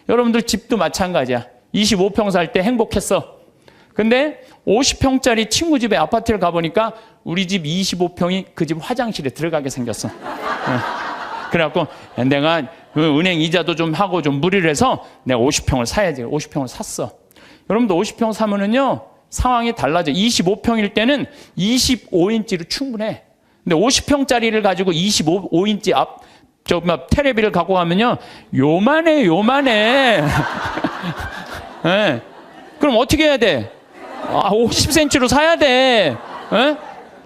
여러분들 집도 마찬가지야. 25평 살 때 행복했어. 근데 50평짜리 친구 집에 아파트를 가보니까 우리 집 25평이 그 집 화장실에 들어가게 생겼어. 그래갖고 내가 그 은행 이자도 좀 하고 좀 무리를 해서 내가 50평을 사야지. 50평을 샀어. 여러분도 50평 사면은요, 상황이 달라져. 25평일 때는 25인치로 충분해. 근데 50평짜리를 가지고 25인치 텔레비를 갖고 가면요, 요만해. 네. 그럼 어떻게 해야 돼? 50cm로 사야 돼. 네?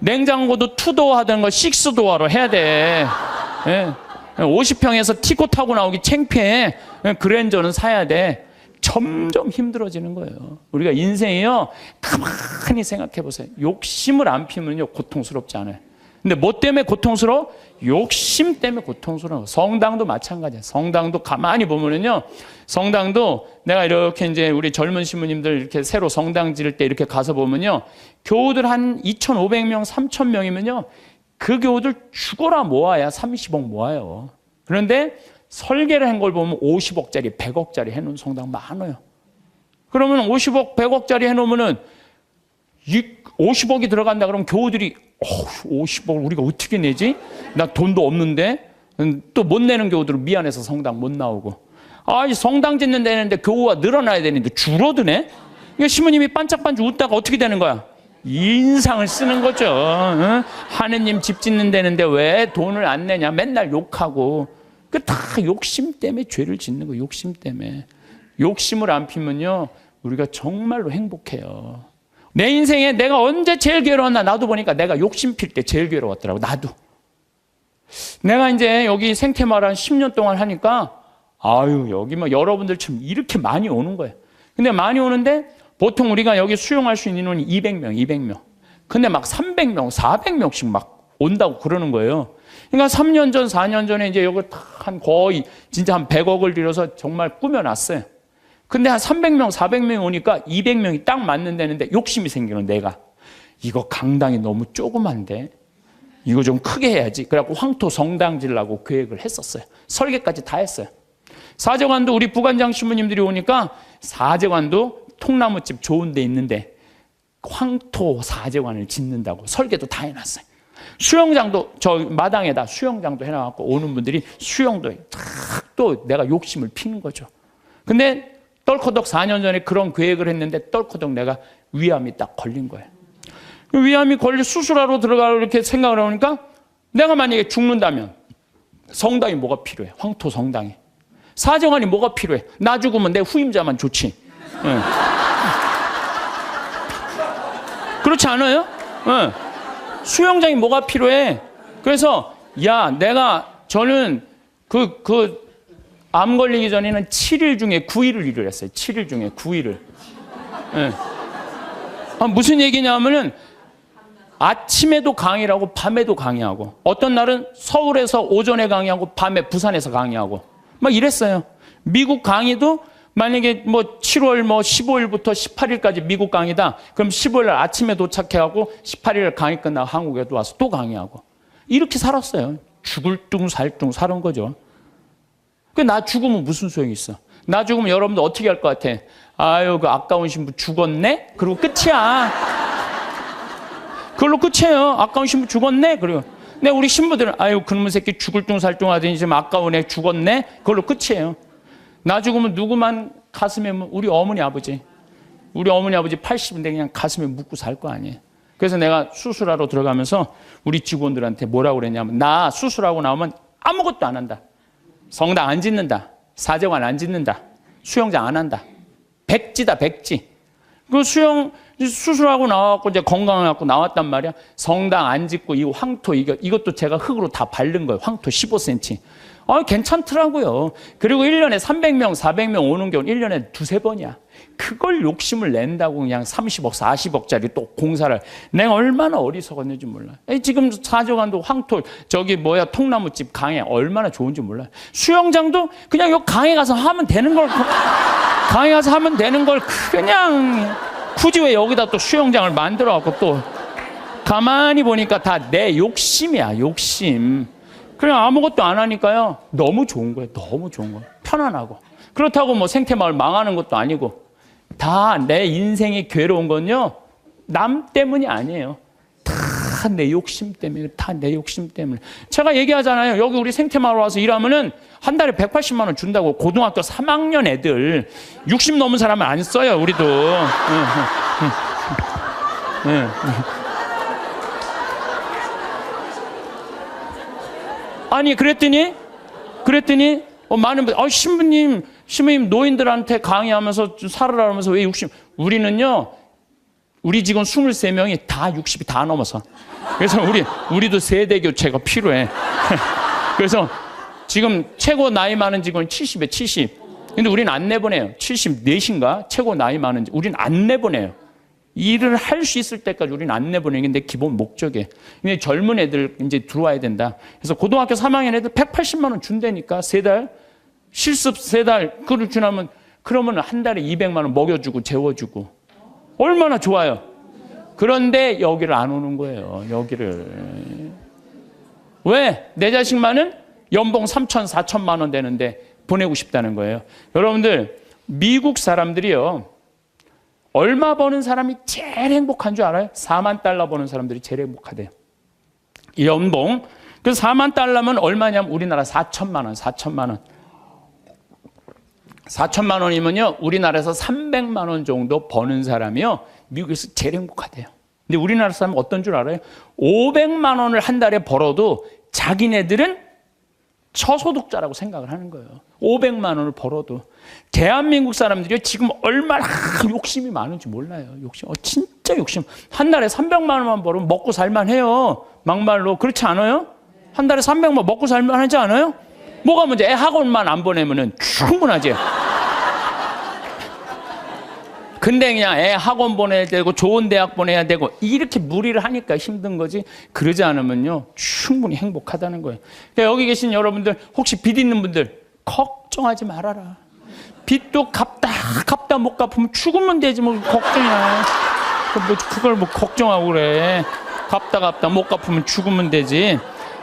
냉장고도 2도어 하던 거 6도어로 해야 돼. 네. 50평에서 티코 타고 나오기 창피해. 그랜저는 사야 돼. 점점 힘들어지는 거예요. 우리가 인생이요, 가만히 생각해 보세요. 욕심을 안 피면요, 고통스럽지 않아요. 근데 뭐 때문에 고통스러워? 욕심 때문에 고통스러워. 성당도 마찬가지야. 성당도 가만히 보면은요, 성당도 내가 이렇게 이제 우리 젊은 신부님들 이렇게 새로 성당 지을 때 이렇게 가서 보면요, 교우들 한 2,500명, 3,000명이면요, 그 교우들 죽어라 모아야 30억 모아요. 그런데 설계를 한 걸 보면 50억짜리, 100억짜리 해놓은 성당 많아요. 그러면 50억, 100억짜리 해놓으면은 50억이 들어간다 그러면 교우들이 50억 우리가 어떻게 내지? 나 돈도 없는데. 또 못 내는 교우들은 미안해서 성당 못 나오고. 이 성당 짓는 데는데 교우가 늘어나야 되는데 줄어드네? 이게 시모님이 반짝반짝 웃다가 어떻게 되는 거야? 인상을 쓰는 거죠. 하느님 집 짓는 데는데 왜 돈을 안 내냐? 맨날 욕하고. 그 다 욕심 때문에 죄를 짓는 거예요. 욕심 때문에. 욕심을 안 피면요, 우리가 정말로 행복해요. 내 인생에 내가 언제 제일 괴로웠나? 나도 보니까 내가 욕심 필 때 제일 괴로웠더라고. 나도. 내가 이제 여기 생태마을 한 10년 동안 하니까 여기 뭐 여러분들처럼 이렇게 많이 오는 거예요. 근데 많이 오는데 보통 우리가 여기 수용할 수 있는 인원이 200명. 근데 막 300명, 400명씩 막 온다고 그러는 거예요. 그러니까 3년 전, 4년 전에 이제 여기 한 거의 진짜 한 100억을 들여서 정말 꾸며놨어요. 근데 한 300명, 400명이 오니까 200명이 딱 맞는다는데 욕심이 생기는 내가. 이거 강당이 너무 조그만데 이거 좀 크게 해야지. 그래갖고 황토 성당 지으려고 계획을 했었어요. 설계까지 다 했어요. 사제관도 우리 부관장 신부님들이 오니까 사제관도 통나무집 좋은 데 있는데 황토 사제관을 짓는다고 설계도 다 해놨어요. 수영장도 저 마당에다 수영장도 해놔갖고 오는 분들이 수영도 또 내가 욕심을 피는 거죠. 근데 떨커덕 4년 전에 그런 계획을 했는데 떨커덕 내가 위암이 딱 걸린 거예요. 위암이 걸려 수술하러 들어가고 이렇게 생각을 하니까 내가 만약에 죽는다면 성당이 뭐가 필요해? 황토 성당이. 사정관이 뭐가 필요해? 나 죽으면 내 후임자만 좋지. 네. 그렇지 않아요? 네. 수영장이 뭐가 필요해? 그래서 저는 암 걸리기 전에는 7일 중에 9일을 일을 했어요. 7일 중에 9일을. 네. 무슨 얘기냐면은 아침에도 강의하고 밤에도 강의하고 어떤 날은 서울에서 오전에 강의하고 밤에 부산에서 강의하고 막 이랬어요. 미국 강의도 만약에 7월 15일부터 18일까지 미국 강의다. 그럼 15일 날 아침에 도착해가고 18일 강의 끝나고 한국에도 와서 또 강의하고 이렇게 살았어요. 죽을 둥 살 둥 사는 거죠. 나 죽으면 무슨 소용이 있어? 나 죽으면 여러분들 어떻게 할 것 같아? 그 아까운 신부 죽었네? 그리고 끝이야. 그걸로 끝이에요. 아까운 신부 죽었네? 그리고. 근데 우리 신부들은 그놈의 새끼 죽을 둥 살 둥 하더니 지금 아까운 애 죽었네? 그걸로 끝이에요. 나 죽으면 누구만 가슴에 우리 어머니 아버지 80인데 그냥 가슴에 묻고 살 거 아니에요. 그래서 내가 수술하러 들어가면서 우리 직원들한테 뭐라고 그랬냐면 나 수술하고 나오면 아무것도 안 한다. 성당 안 짓는다. 사제관 안 짓는다. 수영장 안 한다. 백지다, 백지. 그 수술하고 나와갖고 이제 건강해갖고 나왔단 말이야. 성당 안 짓고 이 황토 이것도 제가 흙으로 다 바른 거예요. 황토 15cm. 괜찮더라고요. 그리고 1년에 300명, 400명 오는 경우는 1년에 두세 번이야. 그걸 욕심을 낸다고 그냥 30억, 40억짜리 또 공사를. 내가 얼마나 어리석었는지 몰라. 지금 사제관도 황토, 통나무집 강에 얼마나 좋은지 몰라요. 수영장도 그냥 요 강에 가서 하면 되는 걸, 그냥 굳이 왜 여기다 또 수영장을 만들어갖고 또 가만히 보니까 다 내 욕심이야, 욕심. 그냥 아무것도 안 하니까요. 너무 좋은 거예요. 너무 좋은 거예요. 편안하고. 그렇다고 뭐 생태마을 망하는 것도 아니고. 다 내 인생이 괴로운 건요, 남 때문이 아니에요. 다 내 욕심 때문에, 다 내 욕심 때문에. 제가 얘기하잖아요. 여기 우리 생태마을 와서 일하면은 한 달에 180만 원 준다고. 고등학교 3학년 애들 60 넘은 사람은 안 써요, 우리도. 아니, 그랬더니 많은 분들, 신부님 노인들한테 강의하면서 살으라면서 왜 60? 우리는요, 우리 직원 23명이 다 60이 다 넘어서. 그래서 우리도 세대 교체가 필요해. 그래서 지금 최고 나이 많은 직원이 70에 70. 근데 우리는 안 내보내요. 74인가? 최고 나이 많은 우리는 안 내보내요. 일을 할 수 있을 때까지 우리는 안 내보내는 게 내 기본 목적이에요. 근데 젊은 애들 이제 들어와야 된다. 그래서 고등학교 3학년 애들 180만 원 준다니까, 3달. 실습 3달. 그걸 지나면, 그러면 한 달에 200만 원 먹여주고 재워주고. 얼마나 좋아요. 그런데 여기를 안 오는 거예요. 여기를. 왜? 내 자식만은 연봉 3천, 4천만 원 되는데 보내고 싶다는 거예요. 여러분들, 미국 사람들이요, 얼마 버는 사람이 제일 행복한 줄 알아요? 4만 달러 버는 사람들이 제일 행복하대요. 연봉. 그래서 4만 달러면 얼마냐면 우리나라 4천만 원, 4천만 원. 4천만 원이면요, 우리나라에서 300만 원 정도 버는 사람이요, 미국에서 제일 행복하대요. 근데 우리나라 사람은 어떤 줄 알아요? 500만 원을 한 달에 벌어도 자기네들은 저소득자라고 생각을 하는 거예요. 500만 원을 벌어도. 대한민국 사람들이 지금 얼마나 욕심이 많은지 몰라요. 욕심. 진짜 욕심. 한 달에 300만 원만 벌으면 먹고 살만 해요. 막말로. 그렇지 않아요? 한 달에 300만 먹고 살만 하지 않아요? 뭐가 문제? 애 학원만 안 보내면은 충분하지. 근데 그냥 애 학원 보내야 되고 좋은 대학 보내야 되고 이렇게 무리를 하니까 힘든 거지, 그러지 않으면요 충분히 행복하다는 거예요. 그러니까 여기 계신 여러분들, 혹시 빚 있는 분들 걱정하지 말아라. 빚도 갚다 못 갚으면 죽으면 되지 뭐 걱정이야. 그걸 뭐 걱정하고 그래. 갚다 못 갚으면 죽으면 되지.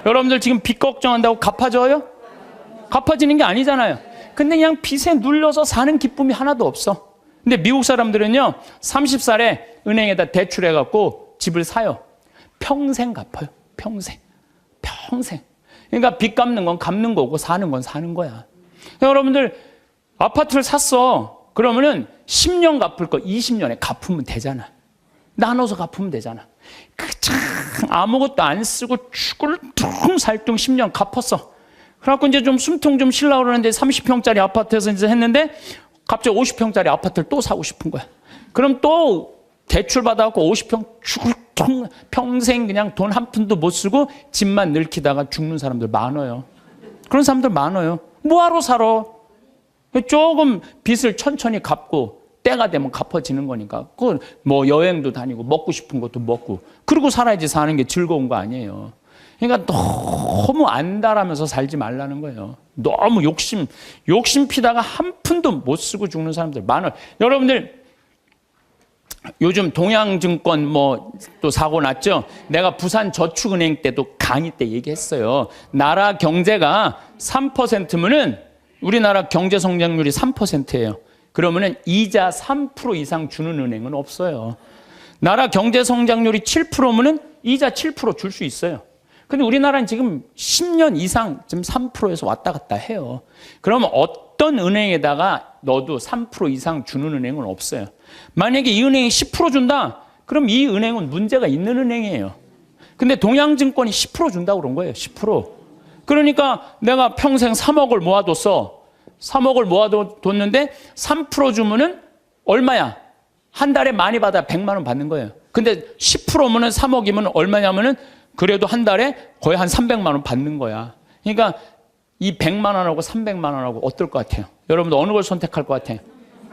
여러분들 지금 빚 걱정한다고 갚아져요? 갚아지는 게 아니잖아요. 근데 그냥 빚에 눌려서 사는 기쁨이 하나도 없어. 근데 미국 사람들은요, 30살에 은행에다 대출해갖고 집을 사요. 평생 갚아요. 평생. 그러니까 빚 갚는 건 갚는 거고 사는 건 사는 거야. 여러분들, 아파트를 샀어. 그러면은 10년 갚을 거 20년에 갚으면 되잖아. 나눠서 갚으면 되잖아. 그참 아무것도 안 쓰고 죽을 둥살둥 10년 갚았어. 그래갖고 이제 좀 숨통 좀 쉬려고 그러는데 30평짜리 아파트에서 이제 했는데 갑자기 50평짜리 아파트를 또 사고 싶은 거야. 그럼 또 대출 받아갖고 50평 죽을 평생 그냥 돈 한 푼도 못 쓰고 집만 늙히다가 죽는 사람들 많아요. 그런 사람들 많아요. 뭐하러 살아? 조금 빚을 천천히 갚고 때가 되면 갚아지는 거니까. 그 뭐 여행도 다니고 먹고 싶은 것도 먹고 그러고 살아야지 사는 게 즐거운 거 아니에요. 그러니까 너무 안달하면서 살지 말라는 거예요. 너무 욕심 피다가 한 푼도 못 쓰고 죽는 사람들 많아요. 여러분들, 요즘 동양증권 뭐 또 사고 났죠? 내가 부산저축은행 때도 강의 때 얘기했어요. 나라 경제가 3%면은 우리나라 경제 성장률이 3%예요. 그러면은 이자 3% 이상 주는 은행은 없어요. 나라 경제 성장률이 7%면은 이자 7% 줄 수 있어요. 근데 우리나라는 지금 10년 이상 지금 3%에서 왔다 갔다 해요. 그러면 어떤 은행에다가 넣어도 3% 이상 주는 은행은 없어요. 만약에 이 은행이 10% 준다? 그럼 이 은행은 문제가 있는 은행이에요. 근데 동양증권이 10% 준다고 그런 거예요. 10%. 그러니까 내가 평생 3억을 모아뒀어. 3억을 모아뒀는데 3% 주면은 얼마야? 한 달에 많이 받아 100만 원 받는 거예요. 근데 10%면은 3억이면 얼마냐면은 그래도 한 달에 거의 한 300만 원 받는 거야. 그러니까 이 100만 원하고 300만 원하고 어떨 것 같아요? 여러분들 어느 걸 선택할 것 같아요?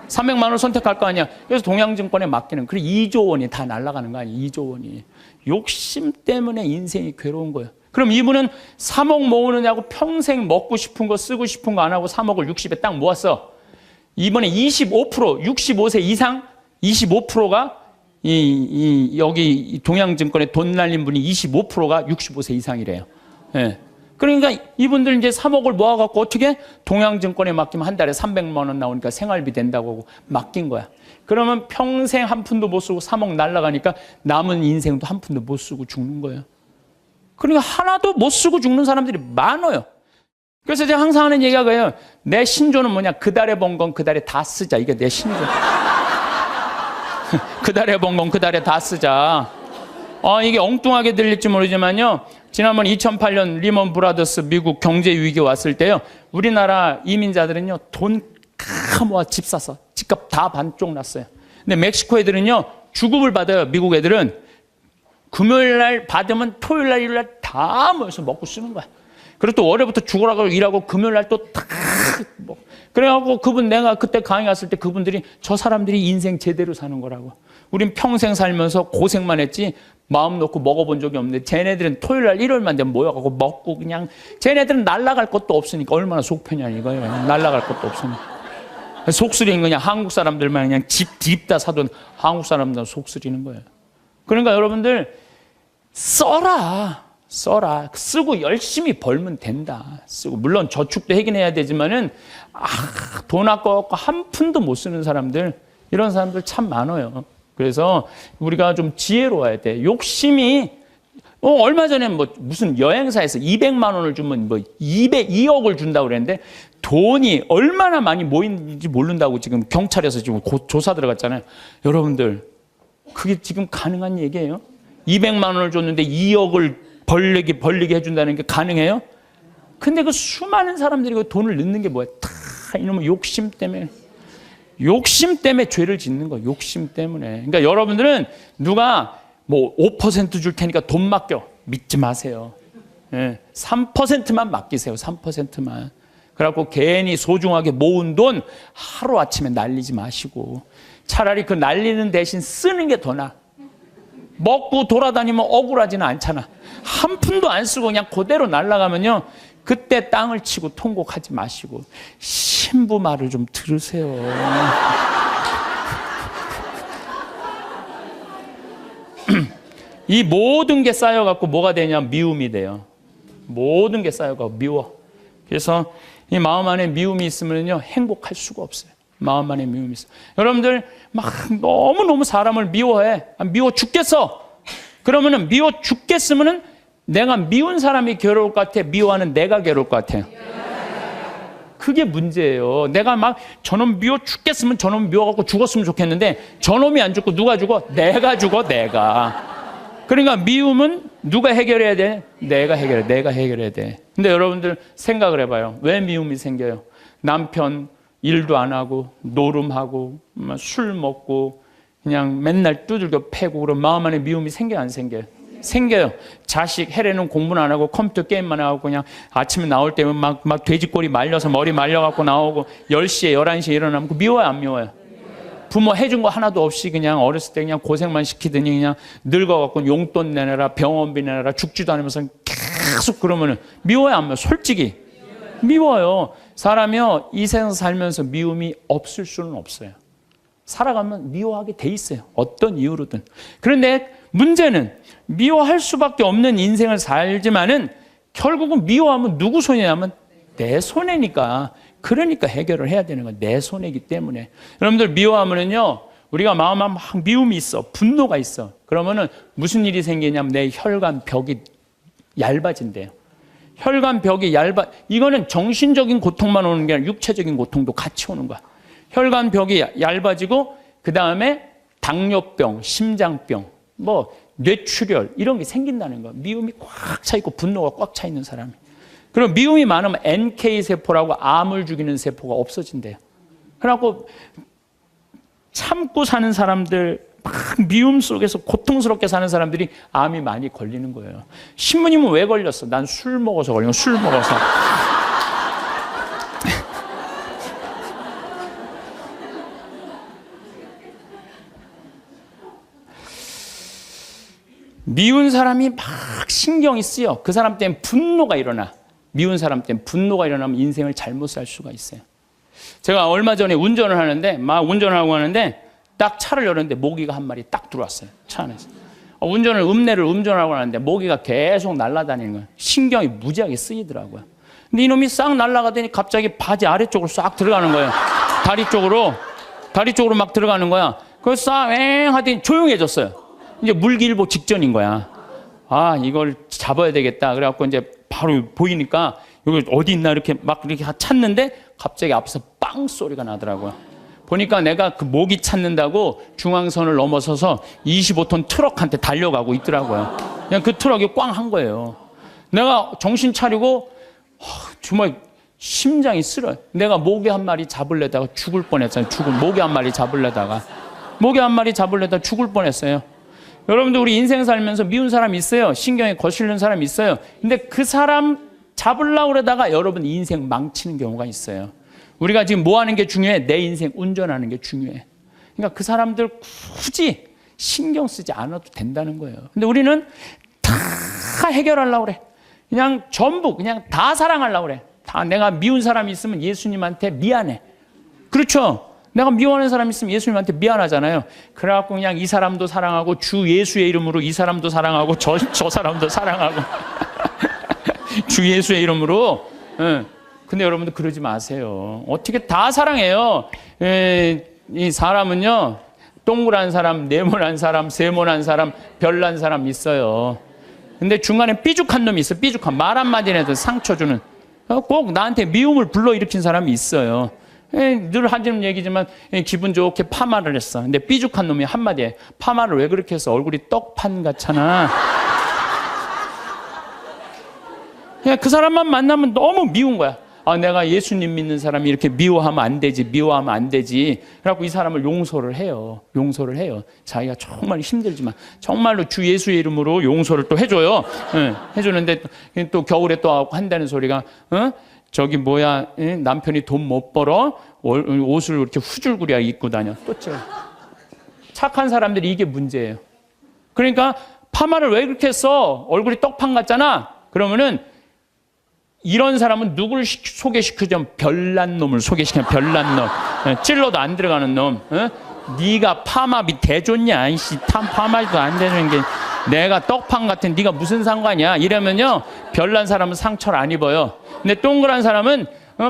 300만 원을 선택할 거 아니야. 그래서 동양증권에 맡기는, 그래 2조 원이 다 날아가는 거 아니에요. 2조 원이. 욕심 때문에 인생이 괴로운 거예요. 그럼 이분은 3억 모으느냐고 평생 먹고 싶은 거 쓰고 싶은 거 안 하고 3억을 60에 딱 모았어. 이번에 25%, 65세 이상 25%가 여기 동양증권에 돈 날린 분이 25%가 65세 이상이래요. 예. 그러니까 이분들 이제 3억을 모아갖고 어떻게 동양증권에 맡기면 한 달에 300만 원 나오니까 생활비 된다고 하고 맡긴 거야. 그러면 평생 한 푼도 못 쓰고 3억 날라가니까 남은 인생도 한 푼도 못 쓰고 죽는 거예요. 그러니까 하나도 못 쓰고 죽는 사람들이 많아요. 그래서 제가 항상 하는 얘기가 그래요. 내 신조는 뭐냐? 그 달에 번 건 그 달에 다 쓰자. 이게 내 신조. 그 달에 번 건 그 달에 다 쓰자. 이게 엉뚱하게 들릴지 모르지만요. 지난번 2008년 리먼 브라더스 미국 경제 위기 왔을 때요. 우리나라 이민자들은요. 돈 다 모아 집 사서 집값 다 반쪽 났어요. 근데 멕시코 애들은요. 주급을 받아요. 미국 애들은. 금요일 날 받으면 토요일 날, 일요일 날 다 모여서 먹고 쓰는 거야. 그리고 또 월요일부터 죽으라고 일하고 금요일 날 또 다 먹고. 그래갖고 그분 내가 그때 강의 갔을 때 그분들이 저 사람들이 인생 제대로 사는 거라고. 우린 평생 살면서 고생만 했지 마음 놓고 먹어본 적이 없는데 쟤네들은 토요일 날 일요일만 되면 모여갖고 먹고 그냥 쟤네들은 날아갈 것도 없으니까 얼마나 속 편이야 이거예요. 날아갈 것도 없으니까. 속쓰리는 그냥 한국 사람들만 그냥 집 다 사돈 한국 사람들은 속쓰리는 거예요. 그러니까 여러분들 써라. 쓰고 열심히 벌면 된다. 쓰고 물론 저축도 하긴 해야 되지만은 돈 아까워갖고 한 푼도 못 쓰는 사람들 이런 사람들 참 많아요. 그래서 우리가 좀 지혜로워야 돼. 욕심이 얼마 전에 무슨 여행사에서 200만 원을 주면 2억을 준다고 그랬는데 돈이 얼마나 많이 모이는지 모른다고 지금 경찰에서 지금 조사 들어갔잖아요. 여러분들 그게 지금 가능한 얘기예요? 200만 원을 줬는데 2억을 벌리게 해준다는 게 가능해요? 근데 그 수많은 사람들이 그 돈을 넣는 게 뭐야? 다 이놈의 욕심 때문에 죄를 짓는 거야. 욕심 때문에. 그러니까 여러분들은 누가 5% 줄 테니까 돈 맡겨. 믿지 마세요. 3%만 맡기세요. 3%만. 그래갖고 괜히 소중하게 모은 돈 하루아침에 날리지 마시고 차라리 그 날리는 대신 쓰는 게 더 나아. 먹고 돌아다니면 억울하지는 않잖아. 한 푼도 안 쓰고 그냥 그대로 날아가면요. 그때 땅을 치고 통곡하지 마시고 신부 말을 좀 들으세요. 이 모든 게 쌓여갖고 뭐가 되냐면 미움이 돼요. 모든 게 쌓여갖고 미워. 그래서 이 마음 안에 미움이 있으면요 행복할 수가 없어요. 마음 안에 미움이 있어요. 여러분들 막 너무너무 사람을 미워해. 미워 죽겠어. 그러면은 미워 죽겠으면은 내가 미운 사람이 괴로울 것 같아? 미워하는 내가 괴로울 것 같아요? 그게 문제예요. 내가 막 저놈 미워 죽겠으면 저놈 미워갖고 죽었으면 좋겠는데 저놈이 안 죽고 누가 죽어? 내가 죽어, 내가. 그러니까 미움은 누가 해결해야 돼? 내가 해결해야 돼. 근데 여러분들 생각을 해봐요. 왜 미움이 생겨요? 남편 일도 안 하고 노름하고 술 먹고 그냥 맨날 두들겨 패고 그런 마음 안에 미움이 생겨요, 안 생겨요? 생겨요. 자식 해례는 공부는 안 하고 컴퓨터 게임만 하고 그냥 아침에 나올 때면 막 돼지꼬리 말려서 머리 말려갖고 나오고 10시에 11시에 일어나면 미워요, 안 미워요? 부모 해준 거 하나도 없이 그냥 어렸을 때 그냥 고생만 시키더니 그냥 늙어갖고 용돈 내놔라, 병원비 내놔라, 죽지도 않으면서 계속 그러면은 미워요, 안 미워요? 솔직히 미워요. 사람이요 이 세상 살면서 미움이 없을 수는 없어요. 살아가면 미워하게 돼 있어요. 어떤 이유로든. 그런데 문제는 미워할 수밖에 없는 인생을 살지만은 결국은 미워하면 누구 손해냐면 내 손해니까. 그러니까 해결을 해야 되는 건 내 손해이기 때문에. 여러분들 미워하면은요 우리가 마음에 막 미움이 있어, 분노가 있어. 그러면은 무슨 일이 생기냐면 내 혈관 벽이 얇아진대요. 혈관 벽이 이거는 정신적인 고통만 오는 게 아니라 육체적인 고통도 같이 오는 거야. 혈관 벽이 얇아지고 그 다음에 당뇨병, 심장병, 뇌출혈 이런 게 생긴다는 거야. 미움이 꽉 차 있고 분노가 꽉 차 있는 사람이. 그럼 미움이 많으면 NK 세포라고 암을 죽이는 세포가 없어진대요. 그래갖고 참고 사는 사람들, 막 미움 속에서 고통스럽게 사는 사람들이 암이 많이 걸리는 거예요. 신부님은 왜 걸렸어? 난 술 먹어서 걸린 거야. 술 먹어서. 미운 사람이 막 신경이 쓰여. 그 사람 때문에 분노가 일어나. 미운 사람 때문에 분노가 일어나면 인생을 잘못 살 수가 있어요. 제가 얼마 전에 운전을 하는데 딱 차를 열었는데 모기가 한 마리 딱 들어왔어요. 차 안에서. 운전을 읍내를 운전하고 하는데 모기가 계속 날아다니는 거예요. 신경이 무지하게 쓰이더라고요. 근데 이놈이 싹 날아가더니 갑자기 바지 아래쪽으로 싹 들어가는 거예요. 다리 쪽으로 막 들어가는 거야. 그래서 싹 하더니 조용해졌어요. 이제 물기일보 직전인 거야. 아, 이걸 잡아야 되겠다. 그래갖고 이제 바로 보이니까 여기 어디 있나 이렇게 막 이렇게 찾는데 갑자기 앞에서 빵 소리가 나더라고요. 보니까 내가 그 모기 찾는다고 중앙선을 넘어서서 25톤 트럭한테 달려가고 있더라고요. 그냥 그 트럭이 꽝 한 거예요. 내가 정신 차리고 정말 심장이 쓰러요. 내가 모기 한 마리 잡으려다가 죽을 뻔했어요. 모기 한 마리 잡으려다가 죽을 뻔했어요. 여러분들 우리 인생 살면서 미운 사람 있어요. 신경에 거슬리는 사람 있어요. 근데 그 사람 잡으려고 그러다가 여러분 인생 망치는 경우가 있어요. 우리가 지금 뭐 하는 게 중요해? 내 인생 운전하는 게 중요해. 그러니까 그 사람들 굳이 신경 쓰지 않아도 된다는 거예요. 근데 우리는 다 해결하려고 그래. 그냥 전부 그냥 다 사랑하려고 그래. 다 내가 미운 사람이 있으면 예수님한테 미안해. 그렇죠? 내가 미워하는 사람이 있으면 예수님한테 미안하잖아요. 그래갖고 그냥 이 사람도 사랑하고 주 예수의 이름으로 이 사람도 사랑하고 저 사람도 사랑하고 주 예수의 이름으로. 근데 여러분들 그러지 마세요. 어떻게 다 사랑해요. 이 사람은요, 동그란 사람, 네모난 사람, 세모난 사람, 별난 사람 있어요. 근데 중간에 삐죽한 놈이 있어. 삐죽한 말 한마디 해도 상처 주는. 꼭 나한테 미움을 불러일으킨 사람이 있어요. 늘 하는 얘기지만 기분 좋게 파마를 했어. 근데 삐죽한 놈이 한마디에 파마를 왜 그렇게 해서 얼굴이 떡판 같잖아. 그냥 그 사람만 만나면 너무 미운 거야. 아, 내가 예수님 믿는 사람이 이렇게 미워하면 안 되지. 그래갖고 이 사람을 용서를 해요. 자기가 정말 힘들지만 정말로 주 예수의 이름으로 용서를 또 해줘요. 해주는데 또 겨울에 또 한다는 소리가 저기 뭐야, 남편이 돈 못 벌어 옷을 이렇게 후줄구리하게 입고 다녀. 또 착한 사람들이 이게 문제예요. 그러니까 파마를 왜 그렇게 했어? 얼굴이 떡판 같잖아. 그러면은 이런 사람은 누굴 소개시키자면 별난 놈을 소개시켜. 별난 놈. 찔러도 안 들어가는 놈. 네가 파마비 대줬냐? 이씨, 파마도 안 되는 게 내가 떡판 같은 네가 무슨 상관이야? 이러면요, 별난 사람은 상처를 안 입어요. 근데 동그란 사람은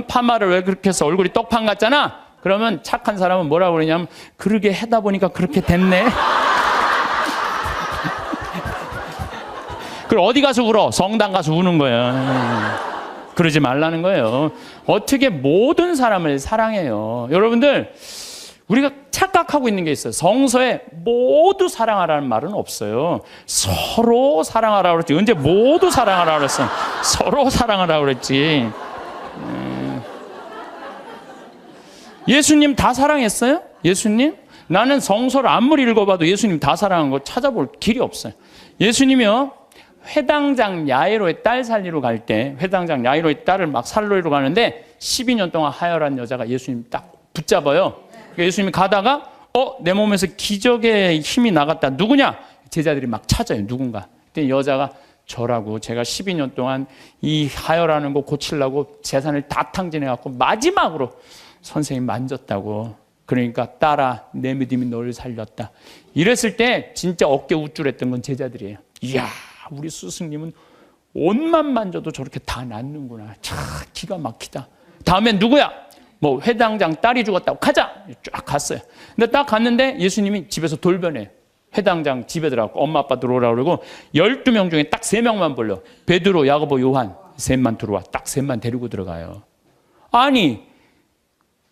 파마를 왜 그렇게 해서 얼굴이 떡판 같잖아? 그러면 착한 사람은 뭐라고 그러냐면 그러게 하다 보니까 그렇게 됐네. 그럼 어디 가서 울어? 성당 가서 우는 거야. 그러지 말라는 거예요. 어떻게 모든 사람을 사랑해요. 여러분들, 우리가 착각하고 있는 게 있어요. 성서에 모두 사랑하라는 말은 없어요. 서로 사랑하라고 그랬지. 언제 모두 사랑하라고 그랬어? 서로 사랑하라고 그랬지. 예수님 다 사랑했어요? 예수님? 나는 성서를 아무리 읽어봐도 예수님 다 사랑한 거 찾아볼 길이 없어요. 예수님이요, 회당장 야이로의 딸 살리러 갈 때, 회당장 야이로의 딸을 막 살리러 가는데 12년 동안 하혈한 여자가 예수님 딱 붙잡아요. 예수님이 가다가 내 몸에서 기적의 힘이 나갔다. 누구냐? 제자들이 막 찾아요. 누군가. 그때 여자가 저라고, 제가 12년 동안 이 하혈하는 거 고치려고 재산을 다 탕진해갖고 마지막으로 선생님 만졌다고. 그러니까 딸아, 내 믿음이 너를 살렸다. 이랬을 때 진짜 어깨 우쭐했던 건 제자들이에요. 이야, 우리 스승님은 옷만 만져도 저렇게 다 낫는구나. 참 기가 막히다. 다음엔 누구야? 뭐 회당장 딸이 죽었다고 가자. 쫙 갔어요. 근데 딱 갔는데 예수님이 집에서 돌변해. 회당장 집에 들어가고 엄마 아빠 들어오라고 그러고 12명 중에 딱 3명만 불러. 베드로, 야고보, 요한 셋만 들어와. 딱 셋만 데리고 들어가요. 아니,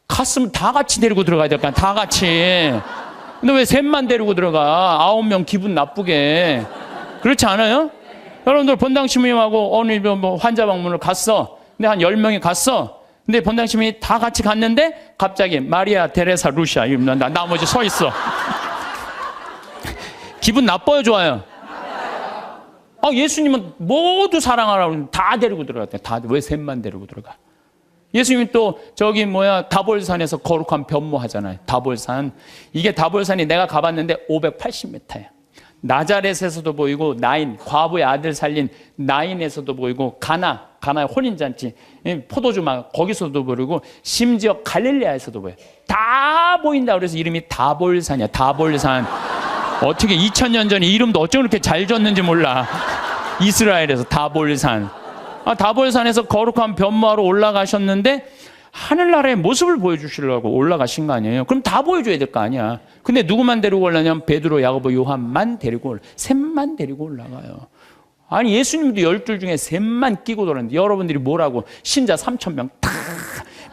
갔으면 다 같이 데리고 들어가야 될까? 다 같이. 근데 왜 셋만 데리고 들어가? 9명 기분 나쁘게. 그렇지 않아요? 여러분들 본당 시민하고 오늘 뭐 환자 방문을 갔어. 근데 한 10명이 갔어. 근데 본당 시민이 다 같이 갔는데 갑자기 마리아 테레사 루시아 나머지 서 있어. 기분 나빠요, 좋아요? 예수님은 모두 사랑하라고 다 데리고 들어갔대. 다. 왜 셋만 데리고 들어가? 예수님이 또 저기 다볼산에서 거룩한 변모하잖아요. 다볼산. 이게 다볼산이 내가 가봤는데 580m예요. 나자렛에서도 보이고 과부의 아들 살린 나인에서도 보이고 가나의 혼인잔치 포도주막 거기서도 보이고 심지어 갈릴레아에서도 보여요. 다 보인다. 그래서 이름이 다볼산이야. 다볼산. 어떻게 2000년 전에 이름도 어쩜 그렇게 잘 졌는지 몰라. 이스라엘에서 다볼산. 다볼산에서 거룩한 변모하러 올라가셨는데 하늘나라의 모습을 보여주시려고 올라가신 거 아니에요? 그럼 다 보여줘야 될 거 아니야. 근데 누구만 데리고 올라냐면 베드로, 야고보, 요한만 데리고 셋만 데리고 올라가요. 아니 예수님도 12 중에 셋만 끼고 돌았는데 여러분들이 뭐라고 신자 3000명 다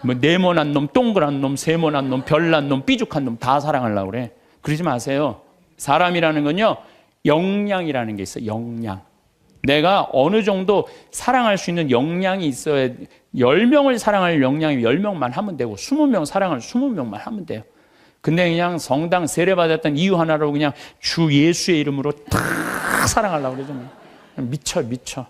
뭐 네모난 놈, 동그란 놈, 세모난 놈, 별난 놈, 삐죽한 놈 다 사랑하려고 그래. 그러지 마세요. 사람이라는 건요 역량이라는 게 있어요. 역량. 내가 어느 정도 사랑할 수 있는 역량이 있어야 10명을 사랑할 역량이 10명만 하면 되고 20명 사랑할 20명만 하면 돼요. 근데 그냥 성당 세례받았던 이유 하나로 그냥 주 예수의 이름으로 다 사랑하려고 그러잖아요. 미쳐.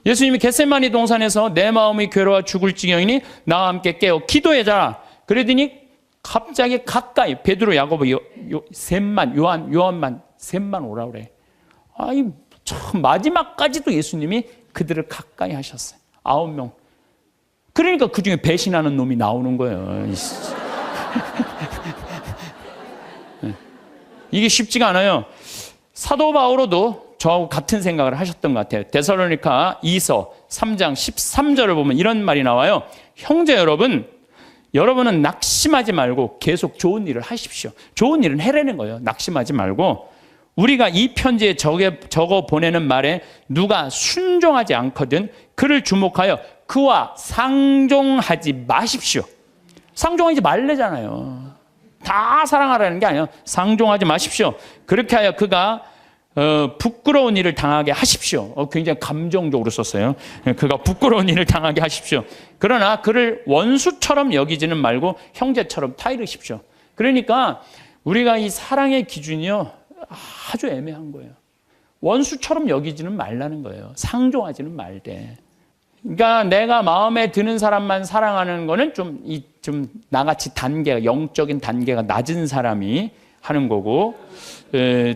예수님이 겟세마니 동산에서 내 마음이 괴로워 죽을 지경이니 나와 함께 깨어 기도해라. 그러더니 갑자기 가까이 베드로, 야고보, 셋만 요한만 셋만 오라 그래. 아이 참 마지막까지도 예수님이 그들을 가까이 하셨어요. 9명. 그러니까 그 중에 배신하는 놈이 나오는 거예요. 이게 쉽지가 않아요. 사도 바오로도 저하고 같은 생각을 하셨던 것 같아요. 데살로니가 2서 3장 13절을 보면 이런 말이 나와요. 형제 여러분, 여러분은 낙심하지 말고 계속 좋은 일을 하십시오. 좋은 일은 해내는 거예요. 낙심하지 말고. 우리가 이 편지에 적어 보내는 말에 누가 순종하지 않거든 그를 주목하여 그와 상종하지 마십시오. 상종하지 말래잖아요. 다 사랑하라는 게 아니에요. 상종하지 마십시오. 그렇게 하여 그가 부끄러운 일을 당하게 하십시오. 굉장히 감정적으로 썼어요. 그가 부끄러운 일을 당하게 하십시오. 그러나 그를 원수처럼 여기지는 말고 형제처럼 타이르십시오. 그러니까 우리가 이 사랑의 기준이요 아주 애매한 거예요. 원수처럼 여기지는 말라는 거예요. 상종하지는 말되. 그러니까 내가 마음에 드는 사람만 사랑하는 거는 좀 나같이 단계가 영적인 단계가 낮은 사람이 하는 거고,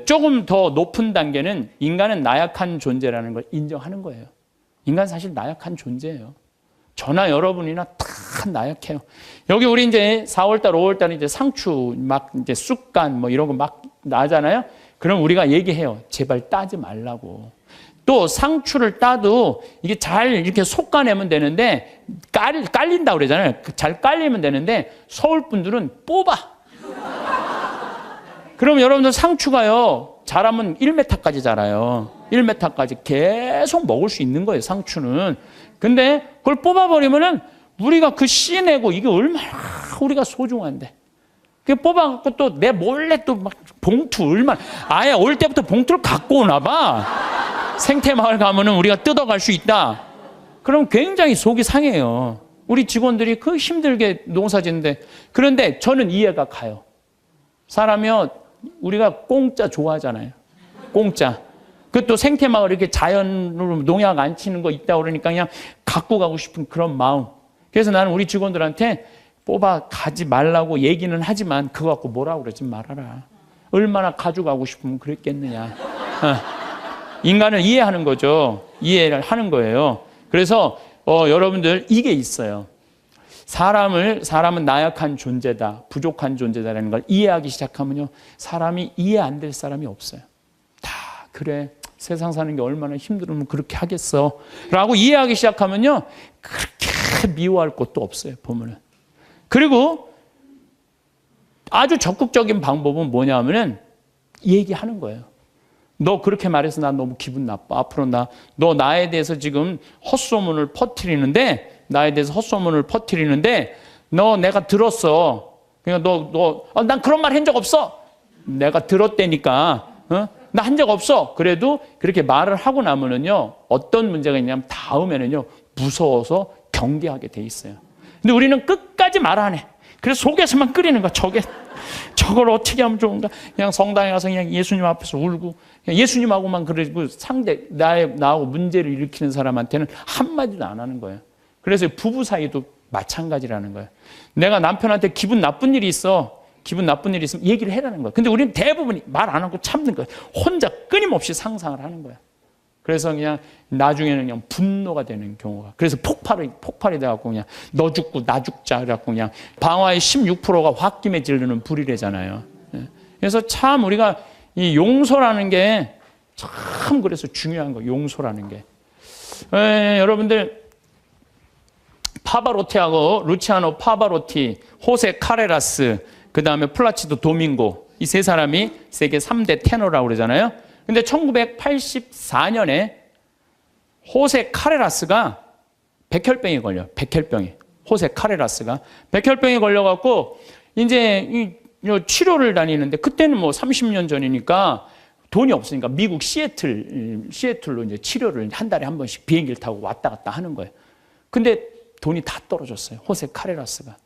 조금 더 높은 단계는 인간은 나약한 존재라는 걸 인정하는 거예요. 인간 사실 나약한 존재예요. 저나 여러분이나 다 나약해요. 여기 우리 이제 4월달, 5월달 이제 상추 막 이제 쑥간 뭐 이런 거 막 나잖아요. 그럼 우리가 얘기해요. 제발 따지 말라고. 또 상추를 따도 이게 잘 이렇게 솎아내면 되는데 깔린다고 그러잖아요. 잘 깔리면 되는데 서울 분들은 뽑아. 그럼 여러분들 상추가요. 자라면 1m까지 자라요. 1m까지 계속 먹을 수 있는 거예요. 상추는. 근데 그걸 뽑아버리면은 우리가 그 씨 내고 이게 얼마나 우리가 소중한데. 그 뽑아갖고 또 내 몰래 또 막 봉투 얼마나 아예 올 때부터 봉투를 갖고 오나 봐. 생태마을 가면은 우리가 뜯어갈 수 있다. 그럼 굉장히 속이 상해요. 우리 직원들이 그 힘들게 농사 짓는데. 그런데 저는 이해가 가요. 사람이요, 우리가 공짜 좋아하잖아요. 공짜. 그것도 생태마을 이렇게 자연으로 농약 안 치는 거 있다 그러니까 그냥 갖고 가고 싶은 그런 마음. 그래서 나는 우리 직원들한테 뽑아 가지 말라고 얘기는 하지만 그거 갖고 뭐라고 그러지 말아라. 얼마나 가져가고 싶으면 그랬겠느냐. 인간을 이해하는 거죠. 이해를 하는 거예요. 그래서 여러분들 이게 있어요. 사람은 나약한 존재다, 부족한 존재다라는 걸 이해하기 시작하면요, 사람이 이해 안 될 사람이 없어요. 다 그래, 세상 사는 게 얼마나 힘들으면 그렇게 하겠어 라고 이해하기 시작하면요, 그렇게 미워할 것도 없어요. 보면은. 그리고 아주 적극적인 방법은 뭐냐면은 얘기하는 거예요. 너 그렇게 말해서 나 너무 기분 나빠. 앞으로 너 나에 대해서 지금 헛소문을 퍼뜨리는데, 너 내가 들었어. 그러니까 난 그런 말 한 적 없어. 내가 들었다니까. 나 한 적 없어. 그래도 그렇게 말을 하고 나면은요, 어떤 문제가 있냐면 다음에는요, 무서워서 경계하게 돼 있어요. 근데 우리는 끝까지 말 안 해. 그래서 속에서만 끓이는 거야. 저걸 어떻게 하면 좋은가? 그냥 성당에 가서 그냥 예수님 앞에서 울고, 그냥 예수님하고만 그러고 나하고 문제를 일으키는 사람한테는 한마디도 안 하는 거예요. 그래서 부부 사이도 마찬가지라는 거예요. 내가 남편한테 기분 나쁜 일이 있으면 얘기를 해라는 거예요. 근데 우리는 대부분이 말 안 하고 참는 거예요. 혼자 끊임없이 상상을 하는 거예요. 그래서 그냥 나중에는 그냥 분노가 되는 경우가. 그래서 폭발이 돼갖고 그냥 너 죽고 나 죽자. 그래갖고 그냥 방화의 16%가 홧김에 지르는 불이래잖아요. 그래서 참 우리가 이 용서라는 게 참 그래서 중요한 거, 용서라는 게. 여러분들 파바로티하고 루치아노 파바로티, 호세 카레라스, 그 다음에 플라치도 도밍고, 이 세 사람이 세계 3대 테너라고 그러잖아요. 근데 1984년에 호세 카레라스가 백혈병에 걸려요. 백혈병에. 호세 카레라스가 백혈병에 걸려갖고 이제 치료를 다니는데, 그때는 뭐 30년 전이니까 돈이 없으니까 미국 시애틀로 이제 치료를 한 달에 한 번씩 비행기를 타고 왔다 갔다 하는 거예요. 근데 돈이 다 떨어졌어요. 호세 카레라스가.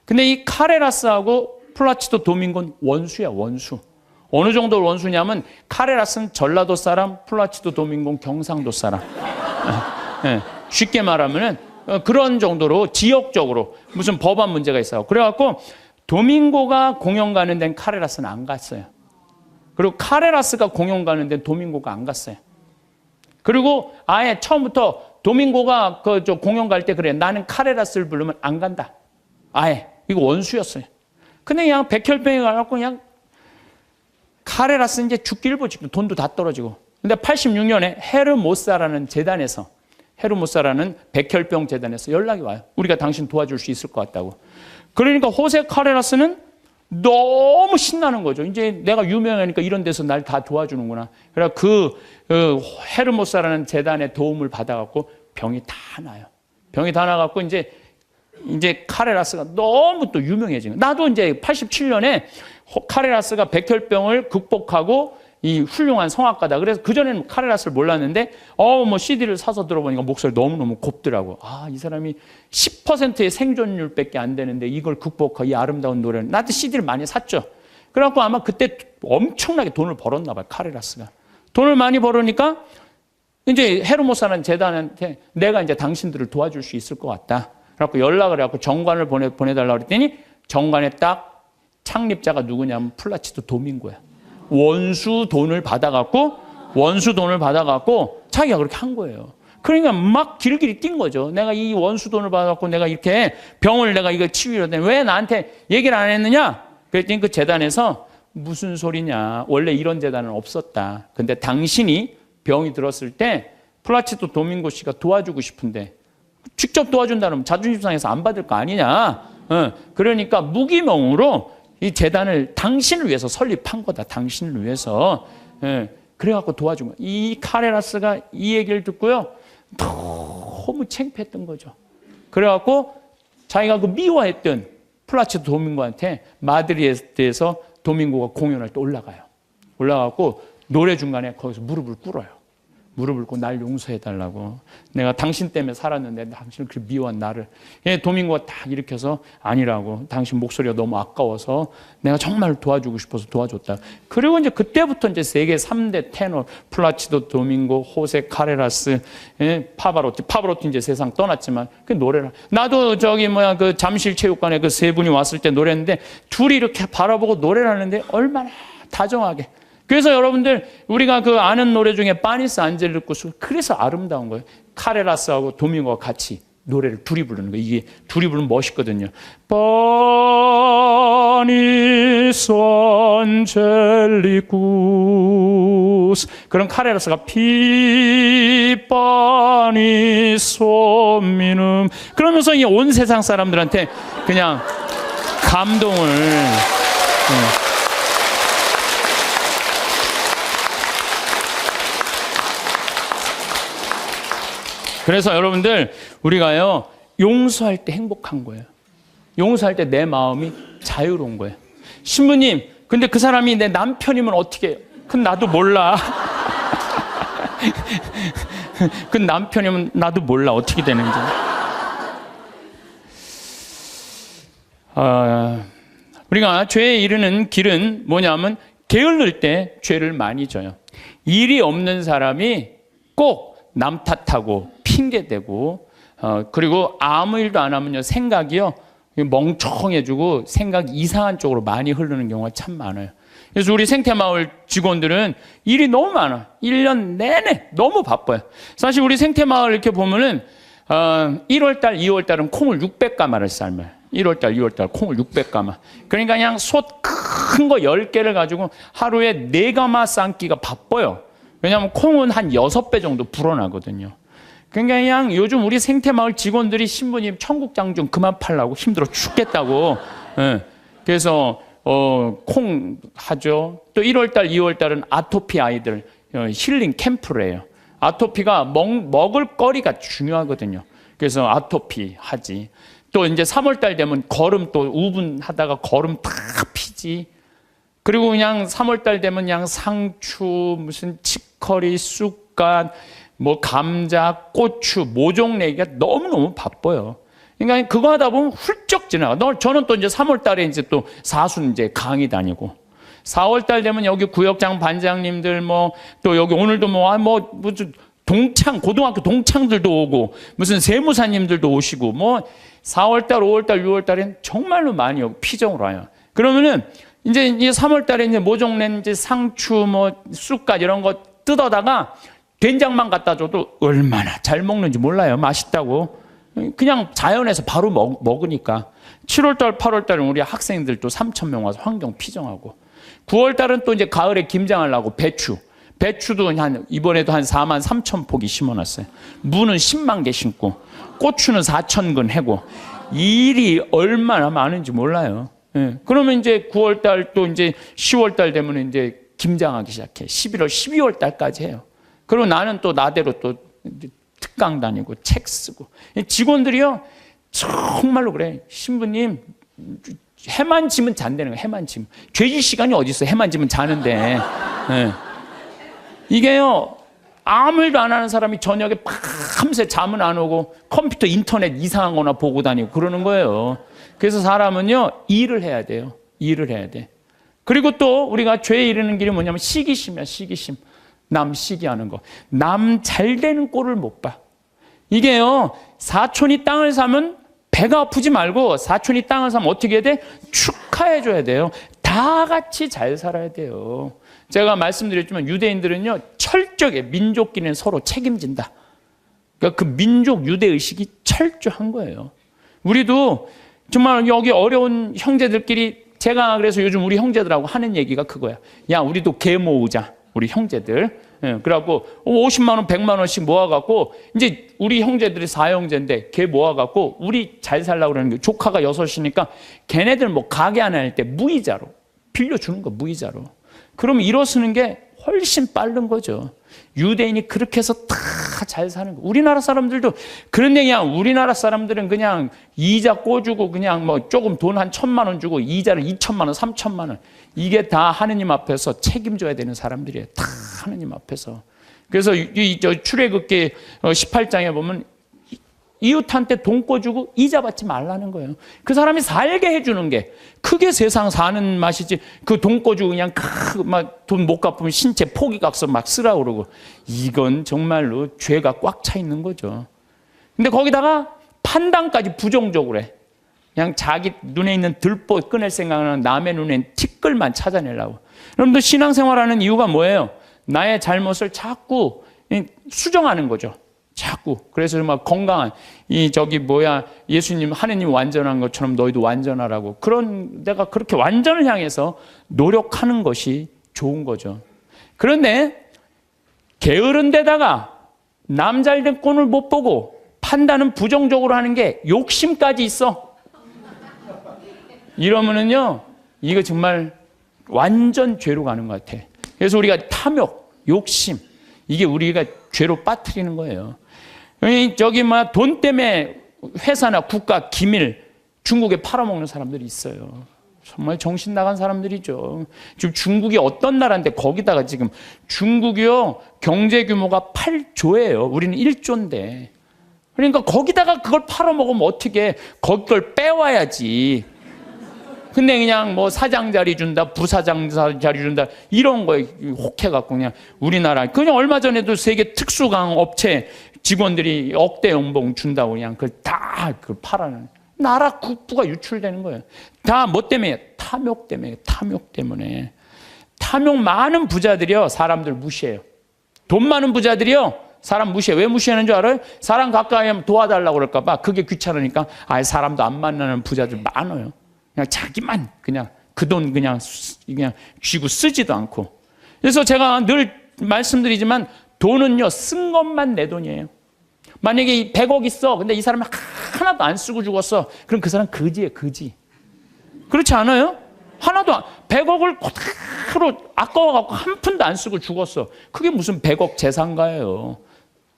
근데 이 카레라스하고 플라치도 도밍고는 원수야, 원수. 어느 정도 원수냐면 카레라스는 전라도 사람, 플라치도 도밍고는 경상도 사람. 쉽게 말하면은 그런 정도로 지역적으로 무슨 법안 문제가 있어요. 그래갖고 도밍고가 공연 가는 데는 카레라스는 안 갔어요. 그리고 카레라스가 공연 가는 데는 도밍고가 안 갔어요. 그리고 아예 처음부터 도밍고가 공연 갈 때 그래, 나는 카레라스를 부르면 안 간다. 아예. 이거 원수였어요. 근데 그냥 백혈병이 가갖고 그냥 카레라스 이제 죽기일보 직전, 돈도 다 떨어지고. 근데 86년에 헤르모사라는 재단에서, 헤르모사라는 백혈병 재단에서 연락이 와요. 우리가 당신 도와줄 수 있을 것 같다고. 그러니까 호세 카레라스는 너무 신나는 거죠. 이제 내가 유명하니까 이런 데서 날 다 도와주는구나. 그래서 그 헤르모사라는 재단의 도움을 받아갖고 병이 다 나요. 병이 다 나갖고 이제 카레라스가 너무 또 유명해진 거예요. 나도 이제 87년에 카레라스가 백혈병을 극복하고 이 훌륭한 성악가다. 그래서 그전에는 카레라스를 몰랐는데, 뭐 CD를 사서 들어보니까 목소리 너무너무 곱더라고. 아, 이 사람이 10%의 생존율밖에 안 되는데 이걸 극복하고 이 아름다운 노래를. 나한테 CD를 많이 샀죠. 그래갖고 아마 그때 엄청나게 돈을 벌었나 봐요, 카레라스가. 돈을 많이 벌으니까 이제 헤르모사라는 재단한테 내가 이제 당신들을 도와줄 수 있을 것 같다. 그래갖고 연락을 해갖고 정관을 보내달라고 그랬더니 정관에 딱 창립자가 누구냐면 플라치도 도밍고야. 원수 돈을 받아갖고 자기가 그렇게 한 거예요. 그러니까 막 길길이 뛴 거죠. 내가 이 원수 돈을 받아갖고 내가 이렇게 병을 내가 이거 치유하려다 왜 나한테 얘기를 안 했느냐? 그랬더니 그 재단에서 무슨 소리냐. 원래 이런 재단은 없었다. 근데 당신이 병이 들었을 때 플라치도 도밍고 씨가 도와주고 싶은데 직접 도와준다면 자존심 상해서 안 받을 거 아니냐. 그러니까 무기명으로 이 재단을 당신을 위해서 설립한 거다. 당신을 위해서. 그래갖고 도와준 거야. 이 카레라스가 이 얘기를 듣고요. 너무 창피했던 거죠. 그래갖고 자기가 그 미워했던 플라치도 도밍고한테 마드리드에서 도밍고가 공연할 때 올라가요. 올라가고 노래 중간에 거기서 무릎을 꿇어요. 무릎을 꿇고 날 용서해달라고. 내가 당신 때문에 살았는데 당신을 그렇게 미워한 나를. 도밍고가 딱 일으켜서 아니라고. 당신 목소리가 너무 아까워서 내가 정말 도와주고 싶어서 도와줬다. 그리고 이제 그때부터 이제 세계 3대 테너, 플라치도 도밍고, 호세 카레라스, 파바로티 이제 세상 떠났지만 그 노래를. 나도 그 잠실 체육관에 그 세 분이 왔을 때 노래했는데 둘이 이렇게 바라보고 노래를 하는데 얼마나 다정하게. 그래서 여러분들 우리가 그 아는 노래 중에 파니스 안젤리쿠스, 그래서 아름다운 거예요. 카레라스하고 도밍고가 같이 노래를 둘이 부르는 거예요. 이게 둘이 부르면 멋있거든요. 파니스 안젤리쿠스. 그럼 카레라스가 파니스 미눔. 그러면서 이 온 세상 사람들한테 그냥 감동을. 그래서 여러분들 우리가요 용서할 때 행복한 거예요. 용서할 때 내 마음이 자유로운 거예요. 신부님, 근데 그 사람이 내 남편이면 어떻게 해요? 그건 나도 몰라. 그 남편이면 나도 몰라 어떻게 되는지. 우리가 죄에 이르는 길은 뭐냐면 게을를 때 죄를 많이 져요. 일이 없는 사람이 꼭 남 탓하고 핑계대고 그리고 아무 일도 안 하면요 생각이요 멍청해지고 생각이 이상한 쪽으로 많이 흐르는 경우가 참 많아요. 그래서 우리 생태마을 직원들은 일이 너무 많아요. 1년 내내 너무 바빠요. 사실 우리 생태마을 이렇게 보면은 1월달, 2월달은 콩을 600가마를 삶아요. 1월달, 2월달 콩을 600가마. 그러니까 그냥 솥 큰 거 10개를 가지고 하루에 4가마 삶기가 바빠요. 왜냐하면 콩은 한 6배 정도 불어나거든요. 그러니까 그냥 요즘 우리 생태마을 직원들이 신부님 청국장 좀 그만 팔라고 힘들어 죽겠다고. 예. 그래서 콩 하죠. 또 1월달, 2월달은 아토피 아이들 힐링 캠프를 해요. 아토피가 먹을 거리가 중요하거든요. 그래서 아토피 하지. 또 이제 3월달 되면 거름 또 우분하다가 거름 다 피지. 그리고 그냥 3월달 되면 그냥 상추, 무슨 치커리, 쑥갓, 뭐 감자, 고추, 모종 내기가 너무너무 바빠요. 그러니까 그거 하다 보면 훌쩍 지나가. 저는 또 이제 3월달에 이제 또 사순 이제 강의 다니고. 4월달 되면 여기 구역장 반장님들 또 여기 오늘도 무슨 고등학교 동창들도 오고 무슨 세무사님들도 오시고 4월달, 5월달, 6월달엔 정말로 많이 피정으로 와요. 그러면은 이제 3월달에 이제 모종낸 이제 상추, 쑥갓 이런 거 뜯어다가 된장만 갖다 줘도 얼마나 잘 먹는지 몰라요. 맛있다고. 그냥 자연에서 바로 먹으니까. 7월달, 8월달은 우리 학생들도 3,000명 와서 환경 피정하고. 9월달은 또 이제 가을에 김장하려고 배추도 이번에도 한 4만 3천 포기 심어놨어요. 무는 10만 개 심고, 고추는 4,000근 해고. 일이 얼마나 많은지 몰라요. 예. 그러면 이제 9월달 또 이제 10월달 되면 이제 김장하기 시작해. 11월, 12월달까지 해요. 그리고 나는 또 나대로 또 특강 다니고 책 쓰고. 직원들이요, 정말로 그래. 신부님, 해만 지면 잔다는 거야, 해만 지면. 죄질 시간이 어디 있어, 해만 지면 자는데. 예. 이게요, 아무 일도 안 하는 사람이 저녁에 밤새 잠은 안 오고 컴퓨터 인터넷 이상한 거나 보고 다니고 그러는 거예요. 그래서 사람은요, 일을 해야 돼요. 일을 해야 돼. 그리고 또 우리가 죄에 이르는 길이 뭐냐면 시기심이야, 시기심. 남 시기하는 거. 남 잘 되는 꼴을 못 봐. 이게요, 사촌이 땅을 사면 배가 아프지 말고 사촌이 땅을 사면 어떻게 해야 돼? 축하해 줘야 돼요. 다 같이 잘 살아야 돼요. 제가 말씀드렸지만 유대인들은요, 철저하게 민족끼리는 서로 책임진다. 그러니까 그 민족 유대의식이 철저한 거예요. 우리도 정말 여기 어려운 형제들끼리 제가 그래서 요즘 우리 형제들하고 하는 얘기가 그거야. 야, 우리도 개 모으자. 우리 형제들. 예, 그래갖고 50만 원, 100만 원씩 모아갖고 이제 우리 형제들이 4형제인데 개 모아갖고 우리 잘 살라고 그러는 게 조카가 6이니까 걔네들 가게 하나 할 때 무이자로 빌려주는 거, 무이자로. 그럼 일어서는 게 훨씬 빠른 거죠. 유대인이 그렇게 해서 다 잘 사는 거. 우리나라 사람들도 그런 얘기야. 우리나라 사람들은 그냥 이자 꿔주고 그냥 조금 돈 한 1,000만 원 주고 이자를 2,000만 원, 3,000만 원. 이게 다 하느님 앞에서 책임져야 되는 사람들이에요. 다 하느님 앞에서. 그래서 출애굽기 18장에 보면 이웃한테 돈 꿔주고 이자 받지 말라는 거예요. 그 사람이 살게 해주는 게 크게 세상 사는 맛이지. 그 돈 꿔주고 그냥 돈 못 갚으면 신체 포기각서 막 쓰라고 그러고. 이건 정말로 죄가 꽉 차 있는 거죠. 근데 거기다가 판단까지 부정적으로 해. 그냥 자기 눈에 있는 들보 꺼낼 생각은 남의 눈엔 티끌만 찾아내려고. 여러분들 신앙생활하는 이유가 뭐예요? 나의 잘못을 자꾸 수정하는 거죠. 자꾸. 그래서 건강한 예수님 하느님 완전한 것처럼 너희도 완전하라고. 그런 내가 그렇게 완전을 향해서 노력하는 것이 좋은 거죠. 그런데 게으른 데다가 남 잘된 꼴을 못 보고 판단은 부정적으로 하는 게 욕심까지 있어. 이러면은요, 이거 정말 완전 죄로 가는 것 같아. 그래서 우리가 탐욕, 욕심, 이게 우리가 죄로 빠뜨리는 거예요. 돈 때문에 회사나 국가 기밀 중국에 팔아먹는 사람들이 있어요. 정말 정신 나간 사람들이죠. 지금 중국이 어떤 나라인데 거기다가 지금 중국이요, 경제 규모가 8조예요. 우리는 1조인데. 그러니까 거기다가 그걸 팔아먹으면 어떻게, 거기 걸 빼와야지. 근데 그냥 사장 자리 준다, 부사장 자리 준다, 이런 거에 혹해갖고 그냥 우리나라, 그냥 얼마 전에도 세계 특수강 업체 직원들이 억대 연봉 준다고 그냥 그걸 다 팔아는. 나라 국부가 유출되는 거예요. 다 뭐 때문에? 탐욕 때문에, 탐욕 때문에. 탐욕 많은 부자들이요, 사람들 무시해요. 돈 많은 부자들이요, 사람 무시해. 왜 무시하는 줄 알아요? 사람 가까이 하면 도와달라고 그럴까 봐. 그게 귀찮으니까 아예 사람도 안 만나는 부자들 많아요. 그냥 자기만 그냥 그 돈 그냥 쥐고 쓰지도 않고. 그래서 제가 늘 말씀드리지만 돈은요, 쓴 것만 내 돈이에요. 만약에 100억 있어. 근데 이 사람이 하나도 안 쓰고 죽었어. 그럼 그 사람 거지예요, 거지. 그렇지 않아요? 하나도 100억을 그대로 아까워갖고 한 푼도 안 쓰고 죽었어. 그게 무슨 100억 재산가예요.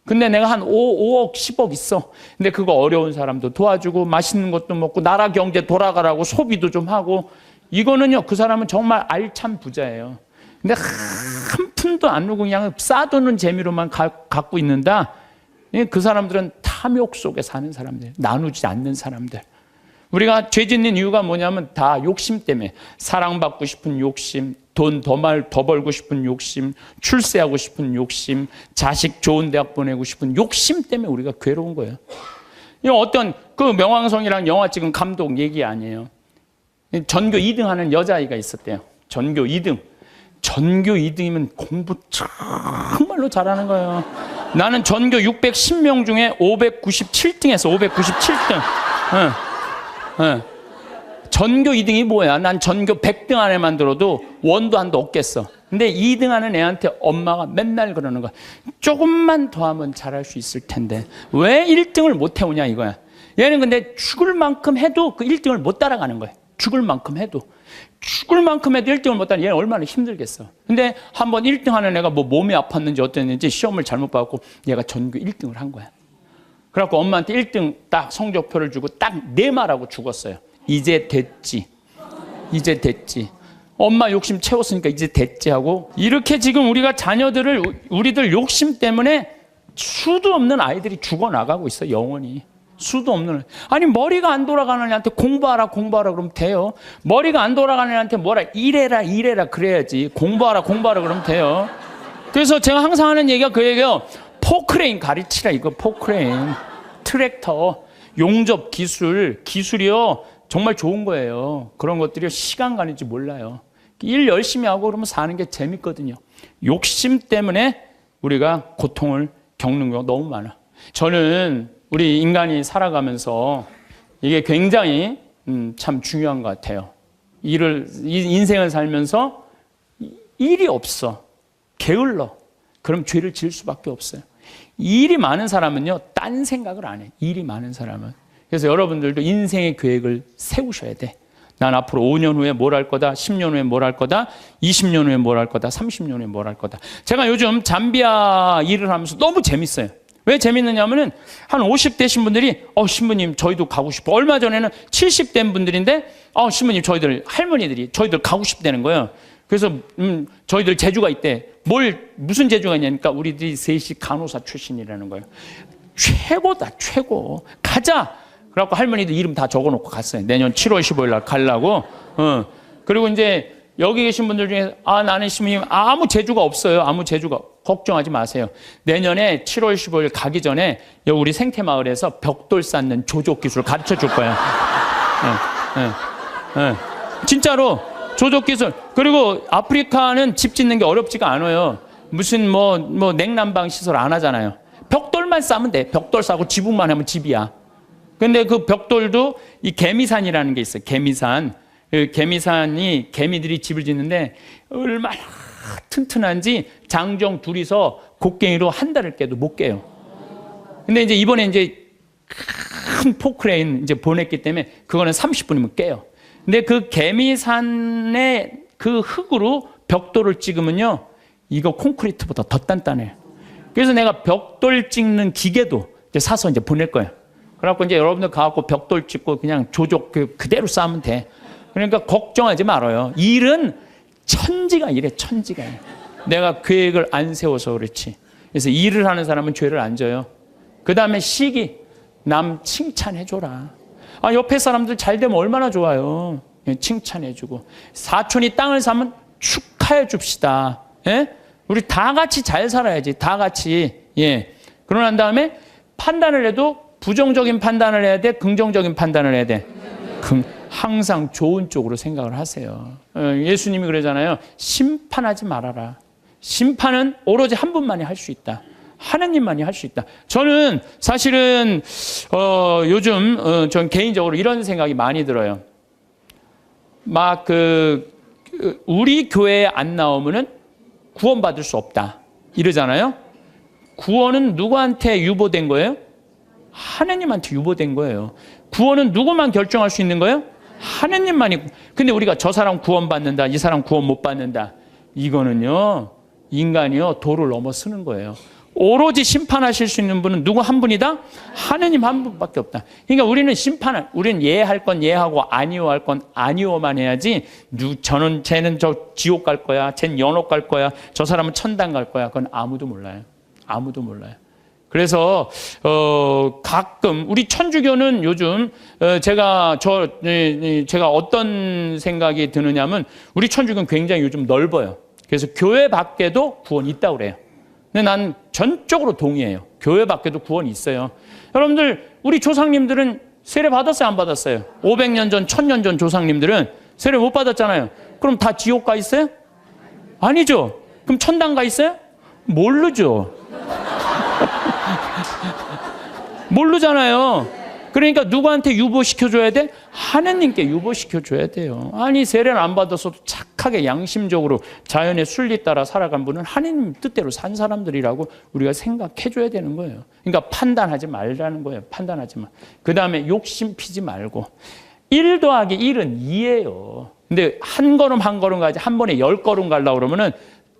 근데 내가 한 5억, 10억 있어. 근데 그거 어려운 사람도 도와주고 맛있는 것도 먹고 나라 경제 돌아가라고 소비도 좀 하고, 이거는요, 그 사람은 정말 알찬 부자예요. 근데 한 푼도 안 누고 그냥 싸두는 재미로만 갖고 있는다. 그 사람들은 탐욕 속에 사는 사람들, 나누지 않는 사람들. 우리가 죄 짓는 이유가 뭐냐면 다 욕심 때문에. 사랑받고 싶은 욕심, 돈 더 벌고 싶은 욕심, 출세하고 싶은 욕심, 자식 좋은 대학 보내고 싶은 욕심 때문에 우리가 괴로운 거예요. 어떤 그 명왕성이랑 영화 찍은 감독 얘기 아니에요. 전교 2등 하는 여자아이가 있었대요. 전교 2등. 전교 2등이면 공부 정말로 잘하는 거예요. 나는 전교 610명 중에 597등 했어. 597등. 전교 2등이 뭐야? 난 전교 100등 안에만 들어도 원도 한도 없겠어. 근데 2등 하는 애한테 엄마가 맨날 그러는 거야. 조금만 더 하면 잘할 수 있을 텐데 왜 1등을 못 해오냐 이거야. 얘는 근데 죽을 만큼 해도 그 1등을 못 따라가는 거야. 죽을 만큼 해도 1등을 못 따라. 얘는 얼마나 힘들겠어. 근데 한번 1등 하는 애가 뭐 몸이 아팠는지 어땠는지 시험을 잘못 봐갖고 얘가 전교 1등을 한 거야. 그래갖고 엄마한테 1등 딱 성적표를 주고 딱 네 말하고 죽었어요. 이제 됐지. 이제 됐지. 엄마 욕심 채웠으니까 이제 됐지 하고. 이렇게 지금 우리가 자녀들을, 우리들 욕심 때문에 수도 없는 아이들이 죽어나가고 있어, 영원히. 수도 없는. 아니, 머리가 안 돌아가는 애한테 공부하라 그러면 돼요. 머리가 안 돌아가는 애한테 뭐라 이래라 그래야지. 공부하라 그러면 돼요. 그래서 제가 항상 하는 얘기가 그 얘기예요. 포크레인 가르치라 이거. 포크레인, 트랙터, 용접 기술이요 정말 좋은 거예요. 그런 것들이 시간 가는지 몰라요. 일 열심히 하고 그러면 사는 게 재밌거든요. 욕심 때문에 우리가 고통을 겪는 경우가 너무 많아. 저는 우리 인간이 살아가면서 이게 굉장히 참 중요한 것 같아요. 인생을 살면서 일이 없어. 게을러. 그럼 죄를 지을 수밖에 없어요. 일이 많은 사람은요, 딴 생각을 안 해. 일이 많은 사람은. 그래서 여러분들도 인생의 계획을 세우셔야 돼. 난 앞으로 5년 후에 뭘 할 거다, 10년 후에 뭘 할 거다, 20년 후에 뭘 할 거다, 30년 후에 뭘 할 거다. 제가 요즘 잠비아 일을 하면서 너무 재밌어요. 왜 재밌느냐면은 한 50대신 분들이 신부님 저희도 가고 싶어. 얼마 전에는 70대 분들인데 신부님 할머니들이 저희들 가고 싶다는 거예요. 그래서 저희들 재주가 있대. 무슨 재주가 있냐니까 우리들이 셋이 간호사 출신이라는 거예요. 최고다, 최고. 가자. 그래갖고 할머니들 이름 다 적어놓고 갔어요. 내년 7월 15일 날 가려고. 그리고 이제 여기 계신 분들 중에 나는 신부님 아무 재주가 없어요. 아무 재주가. 걱정하지 마세요. 내년에 7월 15일 가기 전에 여기 우리 생태마을에서 벽돌 쌓는 조족 기술 가르쳐 줄 거예요. 진짜로 조족 기술. 그리고 아프리카는 집 짓는 게 어렵지가 않아요. 무슨 냉난방 시설 안 하잖아요. 벽돌만 싸면 돼. 벽돌 싸고 지붕만 하면 집이야. 근데 그 벽돌도 이 개미산이라는 게 있어요. 개미산. 그 개미산이 개미들이 집을 짓는데 얼마나 튼튼한지 장정 둘이서 곡괭이로 한 달을 깨도 못 깨요. 근데 이제 이번에 이제 큰 포크레인 이제 보냈기 때문에 그거는 30분이면 깨요. 근데 그 개미산의 그 흙으로 벽돌을 찍으면요, 이거 콘크리트보다 더 단단해요. 그래서 내가 벽돌 찍는 기계도 이제 사서 이제 보낼 거예요. 그래갖고 이제 여러분들 가갖고 벽돌 찍고 그냥 조족 그대로 쌓으면 돼. 그러니까 걱정하지 말아요. 일은 천지가 이래, 천지가. 내가 계획을 안 세워서 그렇지. 그래서 일을 하는 사람은 죄를 안 져요. 그 다음에 시기, 남 칭찬해줘라. 옆에 사람들 잘 되면 얼마나 좋아요. 칭찬해주고. 사촌이 땅을 사면 축하해 줍시다. 예? 우리 다 같이 잘 살아야지. 다 같이. 예. 그러고 난 다음에 판단을 해도 부정적인 판단을 해야 돼? 긍정적인 판단을 해야 돼? 항상 좋은 쪽으로 생각을 하세요. 예수님이 그러잖아요. 심판하지 말아라. 심판은 오로지 한 분만이 할 수 있다. 하느님만이 할 수 있다. 저는 사실은 요즘 전 개인적으로 이런 생각이 많이 들어요. 막 우리 교회에 안 나오면은 구원받을 수 없다 이러잖아요. 구원은 누구한테 유보된 거예요? 하느님한테 유보된 거예요. 구원은 누구만 결정할 수 있는 거예요? 하느님만이. 근데 우리가 저 사람 구원받는다, 이 사람 구원 못 받는다, 이거는요 인간이요 도를 넘어서는 거예요. 오로지 심판하실 수 있는 분은 누구 한 분이다? 하느님 한 분밖에 없다. 그러니까 우리는 예할 건 예하고 아니오할 건 아니오만 해야지, 쟤는 저 지옥 갈 거야, 쟤는 연옥 갈 거야, 저 사람은 천당 갈 거야, 그건 아무도 몰라요. 아무도 몰라요. 그래서 가끔 우리 천주교는 요즘 제가 어떤 생각이 드느냐면, 우리 천주교는 굉장히 요즘 넓어요. 그래서 교회 밖에도 구원이 있다고 그래요. 근데 난 전적으로 동의해요. 교회 밖에도 구원이 있어요. 여러분들, 우리 조상님들은 세례 받았어요, 안 받았어요? 500년 전, 1000년 전 조상님들은 세례 못 받았잖아요. 그럼 다 지옥 가 있어요? 아니죠. 그럼 천당 가 있어요? 모르죠. 모르잖아요. 그러니까 누구한테 유보시켜줘야 돼? 하느님께 유보시켜줘야 돼요. 아니, 세례를 안 받았어도 착하게 양심적으로 자연의 순리 따라 살아간 분은 하느님 뜻대로 산 사람들이라고 우리가 생각해줘야 되는 거예요. 그러니까 판단하지 말라는 거예요. 판단하지 마. 그 다음에 욕심 피지 말고. 1 더하기 1은 2예요. 근데 한 걸음 한 걸음 가지 한 번에 10걸음 가려고 그러면은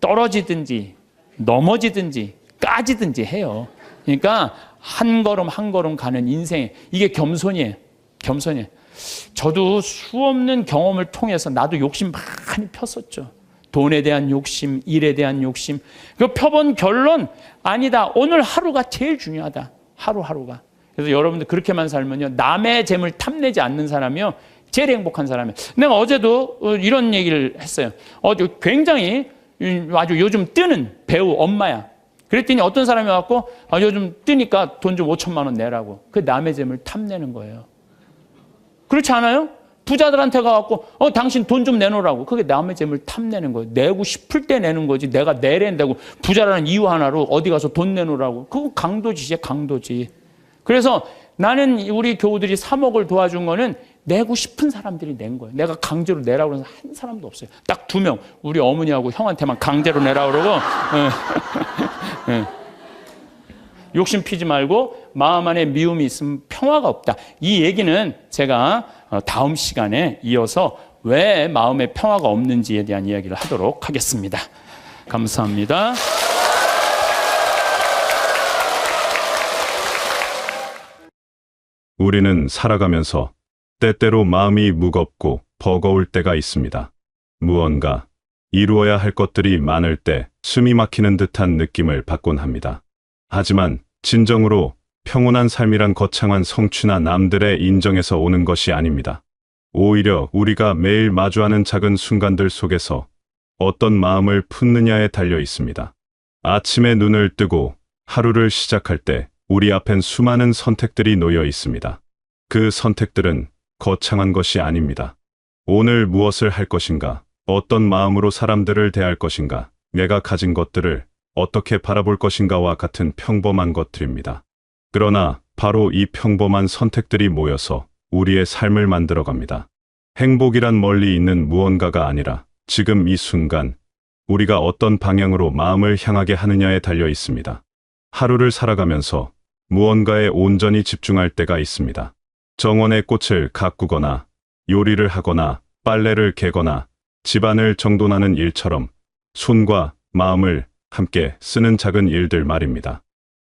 떨어지든지 넘어지든지 까지든지 해요. 그러니까 한 걸음 한 걸음 가는 인생, 이게 겸손이에요. 겸손이에요. 저도 수없는 경험을 통해서 나도 욕심 많이 폈었죠. 돈에 대한 욕심, 일에 대한 욕심. 그 펴본 결론, 아니다, 오늘 하루가 제일 중요하다. 하루하루가. 그래서 여러분들 그렇게만 살면요, 남의 재물 탐내지 않는 사람이요 제일 행복한 사람이에요. 내가 어제도 이런 얘기를 했어요. 굉장히 아주 요즘 뜨는 배우 엄마야. 그랬더니 어떤 사람이 와갖고 요즘 뜨니까 돈 좀 5천만 원 내라고. 그 남의 재물 탐내는 거예요. 그렇지 않아요? 부자들한테 가갖고 당신 돈 좀 내놓으라고. 그게 남의 재물 탐내는 거예요. 내고 싶을 때 내는 거지, 내가 내랜다고 부자라는 이유 하나로 어디 가서 돈 내놓으라고. 그거 강도지지, 강도지. 그래서 나는 우리 교우들이 3억을 도와준 거는 내고 싶은 사람들이 낸 거예요. 내가 강제로 내라고 해서 한 사람도 없어요. 딱 2명. 우리 어머니하고 형한테만 강제로 내라고 그러고. 욕심 피지 말고 마음 안에 미움이 있으면 평화가 없다. 이 얘기는 제가 다음 시간에 이어서 왜 마음에 평화가 없는지에 대한 이야기를 하도록 하겠습니다. 감사합니다. 우리는 살아가면서 때때로 마음이 무겁고 버거울 때가 있습니다. 무언가 이루어야 할 것들이 많을 때 숨이 막히는 듯한 느낌을 받곤 합니다. 하지만 진정으로 평온한 삶이란 거창한 성취나 남들의 인정에서 오는 것이 아닙니다. 오히려 우리가 매일 마주하는 작은 순간들 속에서 어떤 마음을 품느냐에 달려 있습니다. 아침에 눈을 뜨고 하루를 시작할 때 우리 앞엔 수많은 선택들이 놓여 있습니다. 그 선택들은 거창한 것이 아닙니다. 오늘 무엇을 할 것인가? 어떤 마음으로 사람들을 대할 것인가? 내가 가진 것들을 어떻게 바라볼 것인가와 같은 평범한 것들입니다. 그러나 바로 이 평범한 선택들이 모여서 우리의 삶을 만들어갑니다. 행복이란 멀리 있는 무언가가 아니라 지금 이 순간 우리가 어떤 방향으로 마음을 향하게 하느냐에 달려 있습니다. 하루를 살아가면서 무언가에 온전히 집중할 때가 있습니다. 정원의 꽃을 가꾸거나 요리를 하거나 빨래를 개거나 집안을 정돈하는 일처럼 손과 마음을 함께 쓰는 작은 일들 말입니다.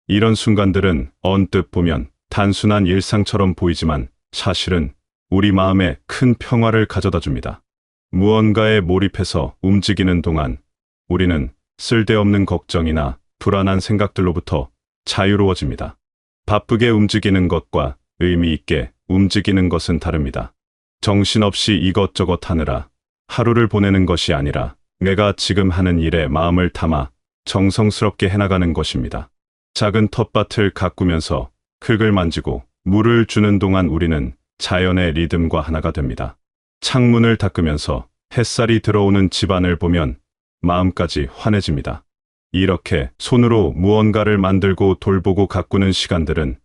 이런 순간들은 언뜻 보면 단순한 일상처럼 보이지만 사실은 우리 마음에 큰 평화를 가져다 줍니다. 무언가에 몰입해서 움직이는 동안 우리는 쓸데없는 걱정이나 불안한 생각들로부터 자유로워집니다. 바쁘게 움직이는 것과 의미 있게 움직이는 것은 다릅니다. 정신없이 이것저것 하느라 하루를 보내는 것이 아니라 내가 지금 하는 일에 마음을 담아 정성스럽게 해나가는 것입니다. 작은 텃밭을 가꾸면서 흙을 만지고 물을 주는 동안 우리는 자연의 리듬과 하나가 됩니다. 창문을 닦으면서 햇살이 들어오는 집안을 보면 마음까지 환해집니다. 이렇게 손으로 무언가를 만들고 돌보고 가꾸는 시간들은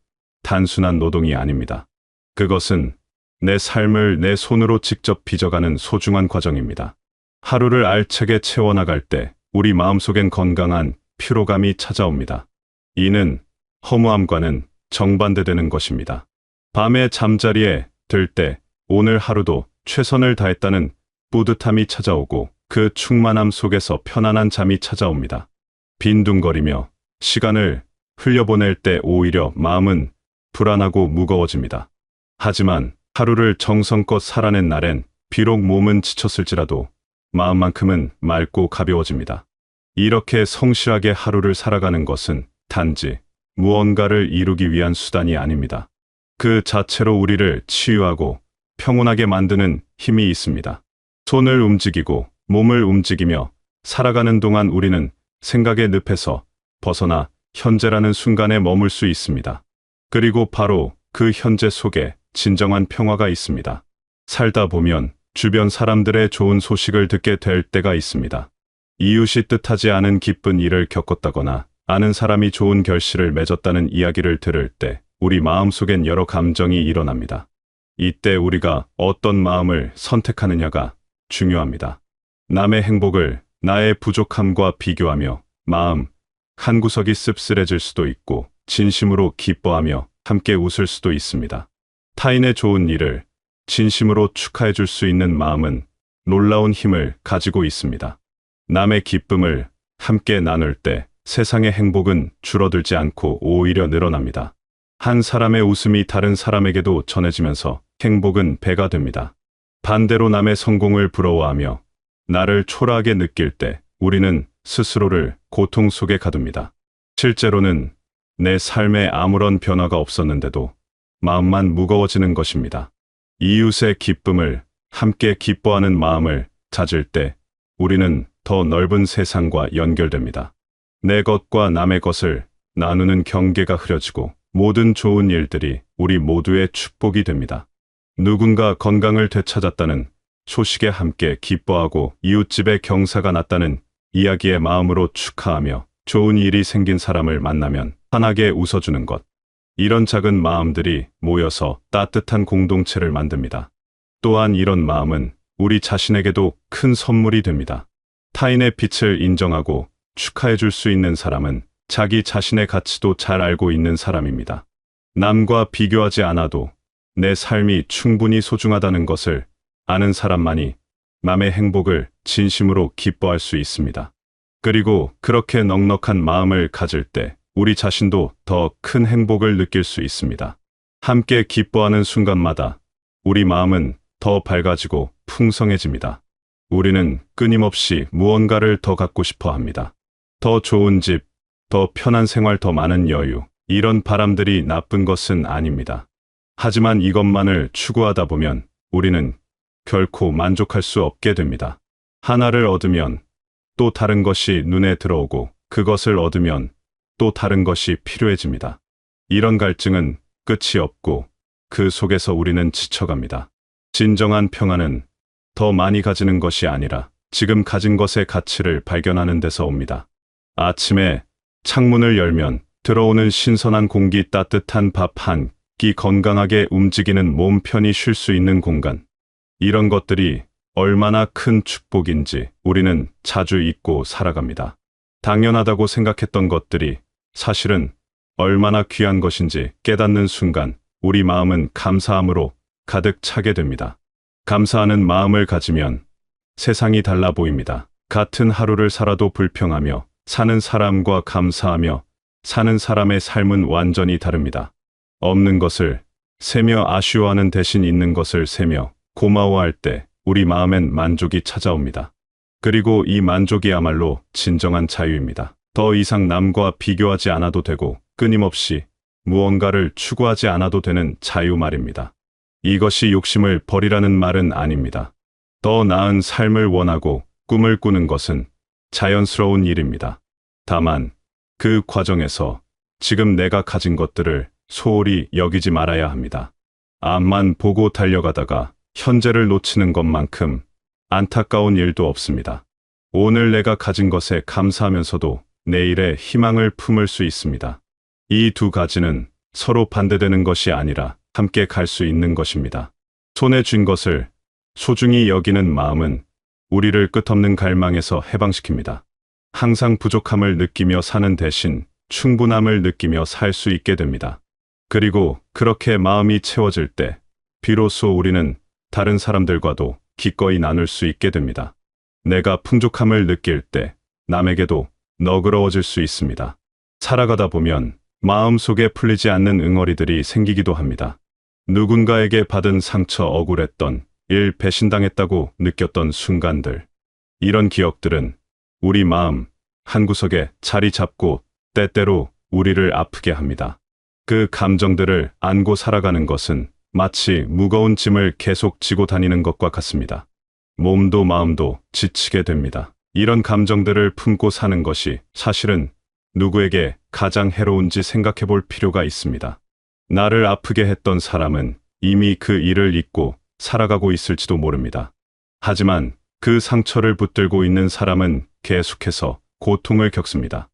단순한 노동이 아닙니다. 그것은 내 삶을 내 손으로 직접 빚어가는 소중한 과정입니다. 하루를 알차게 채워나갈 때 우리 마음속엔 건강한 피로감이 찾아옵니다. 이는 허무함과는 정반대되는 것입니다. 밤에 잠자리에 들 때 오늘 하루도 최선을 다했다는 뿌듯함이 찾아오고 그 충만함 속에서 편안한 잠이 찾아옵니다. 빈둥거리며 시간을 흘려보낼 때 오히려 마음은 불안하고 무거워집니다. 하지만 하루를 정성껏 살아낸 날엔 비록 몸은 지쳤을지라도 마음만큼은 맑고 가벼워집니다. 이렇게 성실하게 하루를 살아가는 것은 단지 무언가를 이루기 위한 수단이 아닙니다. 그 자체로 우리를 치유하고 평온하게 만드는 힘이 있습니다. 손을 움직이고 몸을 움직이며 살아가는 동안 우리는 생각의 늪에서 벗어나 현재라는 순간에 머물 수 있습니다. 그리고 바로 그 현재 속에 진정한 평화가 있습니다. 살다 보면 주변 사람들의 좋은 소식을 듣게 될 때가 있습니다. 이웃이 뜻하지 않은 기쁜 일을 겪었다거나 아는 사람이 좋은 결실을 맺었다는 이야기를 들을 때 우리 마음속엔 여러 감정이 일어납니다. 이때 우리가 어떤 마음을 선택하느냐가 중요합니다. 남의 행복을 나의 부족함과 비교하며 마음 한구석이 씁쓸해질 수도 있고 진심으로 기뻐하며 함께 웃을 수도 있습니다. 타인의 좋은 일을 진심으로 축하해 줄 수 있는 마음은 놀라운 힘을 가지고 있습니다. 남의 기쁨을 함께 나눌 때 세상의 행복은 줄어들지 않고 오히려 늘어납니다. 한 사람의 웃음이 다른 사람에게도 전해지면서 행복은 배가 됩니다. 반대로 남의 성공을 부러워하며 나를 초라하게 느낄 때 우리는 스스로를 고통 속에 가둡니다. 실제로는 내 삶에 아무런 변화가 없었는데도 마음만 무거워지는 것입니다. 이웃의 기쁨을 함께 기뻐하는 마음을 가질 때 우리는 더 넓은 세상과 연결됩니다. 내 것과 남의 것을 나누는 경계가 흐려지고 모든 좋은 일들이 우리 모두의 축복이 됩니다. 누군가 건강을 되찾았다는 소식에 함께 기뻐하고 이웃집에 경사가 났다는 이야기의 마음으로 축하하며 좋은 일이 생긴 사람을 만나면 환하게 웃어주는 것. 이런 작은 마음들이 모여서 따뜻한 공동체를 만듭니다. 또한 이런 마음은 우리 자신에게도 큰 선물이 됩니다. 타인의 빛을 인정하고 축하해 줄 수 있는 사람은 자기 자신의 가치도 잘 알고 있는 사람입니다. 남과 비교하지 않아도 내 삶이 충분히 소중하다는 것을 아는 사람만이 남의 행복을 진심으로 기뻐할 수 있습니다. 그리고 그렇게 넉넉한 마음을 가질 때 우리 자신도 더 큰 행복을 느낄 수 있습니다. 함께 기뻐하는 순간마다 우리 마음은 더 밝아지고 풍성해집니다. 우리는 끊임없이 무언가를 더 갖고 싶어 합니다. 더 좋은 집, 더 편한 생활, 더 많은 여유. 이런 바람들이 나쁜 것은 아닙니다. 하지만 이것만을 추구하다 보면 우리는 결코 만족할 수 없게 됩니다. 하나를 얻으면 또 다른 것이 눈에 들어오고 그것을 얻으면 또 다른 것이 필요해집니다. 이런 갈증은 끝이 없고 그 속에서 우리는 지쳐갑니다. 진정한 평화는 더 많이 가지는 것이 아니라 지금 가진 것의 가치를 발견하는 데서 옵니다. 아침에 창문을 열면 들어오는 신선한 공기, 따뜻한 밥 한 끼, 건강하게 움직이는 몸, 편히 쉴 수 있는 공간. 이런 것들이 얼마나 큰 축복인지 우리는 자주 잊고 살아갑니다. 당연하다고 생각했던 것들이 사실은 얼마나 귀한 것인지 깨닫는 순간 우리 마음은 감사함으로 가득 차게 됩니다. 감사하는 마음을 가지면 세상이 달라 보입니다. 같은 하루를 살아도 불평하며 사는 사람과 감사하며 사는 사람의 삶은 완전히 다릅니다. 없는 것을 세며 아쉬워하는 대신 있는 것을 세며 고마워할 때 우리 마음엔 만족이 찾아옵니다. 그리고 이 만족이야말로 진정한 자유입니다. 더 이상 남과 비교하지 않아도 되고 끊임없이 무언가를 추구하지 않아도 되는 자유 말입니다. 이것이 욕심을 버리라는 말은 아닙니다. 더 나은 삶을 원하고 꿈을 꾸는 것은 자연스러운 일입니다. 다만 그 과정에서 지금 내가 가진 것들을 소홀히 여기지 말아야 합니다. 앞만 보고 달려가다가 현재를 놓치는 것만큼 안타까운 일도 없습니다. 오늘 내가 가진 것에 감사하면서도 내일의 희망을 품을 수 있습니다. 이 두 가지는 서로 반대되는 것이 아니라 함께 갈 수 있는 것입니다. 손에 쥔 것을 소중히 여기는 마음은 우리를 끝없는 갈망에서 해방시킵니다. 항상 부족함을 느끼며 사는 대신 충분함을 느끼며 살 수 있게 됩니다. 그리고 그렇게 마음이 채워질 때 비로소 우리는 다른 사람들과도 기꺼이 나눌 수 있게 됩니다. 내가 풍족함을 느낄 때 남에게도 너그러워질 수 있습니다. 살아가다 보면 마음속에 풀리지 않는 응어리들이 생기기도 합니다. 누군가에게 받은 상처, 억울했던 일, 배신당했다고 느꼈던 순간들. 이런 기억들은 우리 마음 한구석에 자리 잡고 때때로 우리를 아프게 합니다. 그 감정들을 안고 살아가는 것은 마치 무거운 짐을 계속 지고 다니는 것과 같습니다. 몸도 마음도 지치게 됩니다. 이런 감정들을 품고 사는 것이 사실은 누구에게 가장 해로운지 생각해 볼 필요가 있습니다. 나를 아프게 했던 사람은 이미 그 일을 잊고 살아가고 있을지도 모릅니다. 하지만 그 상처를 붙들고 있는 사람은 계속해서 고통을 겪습니다.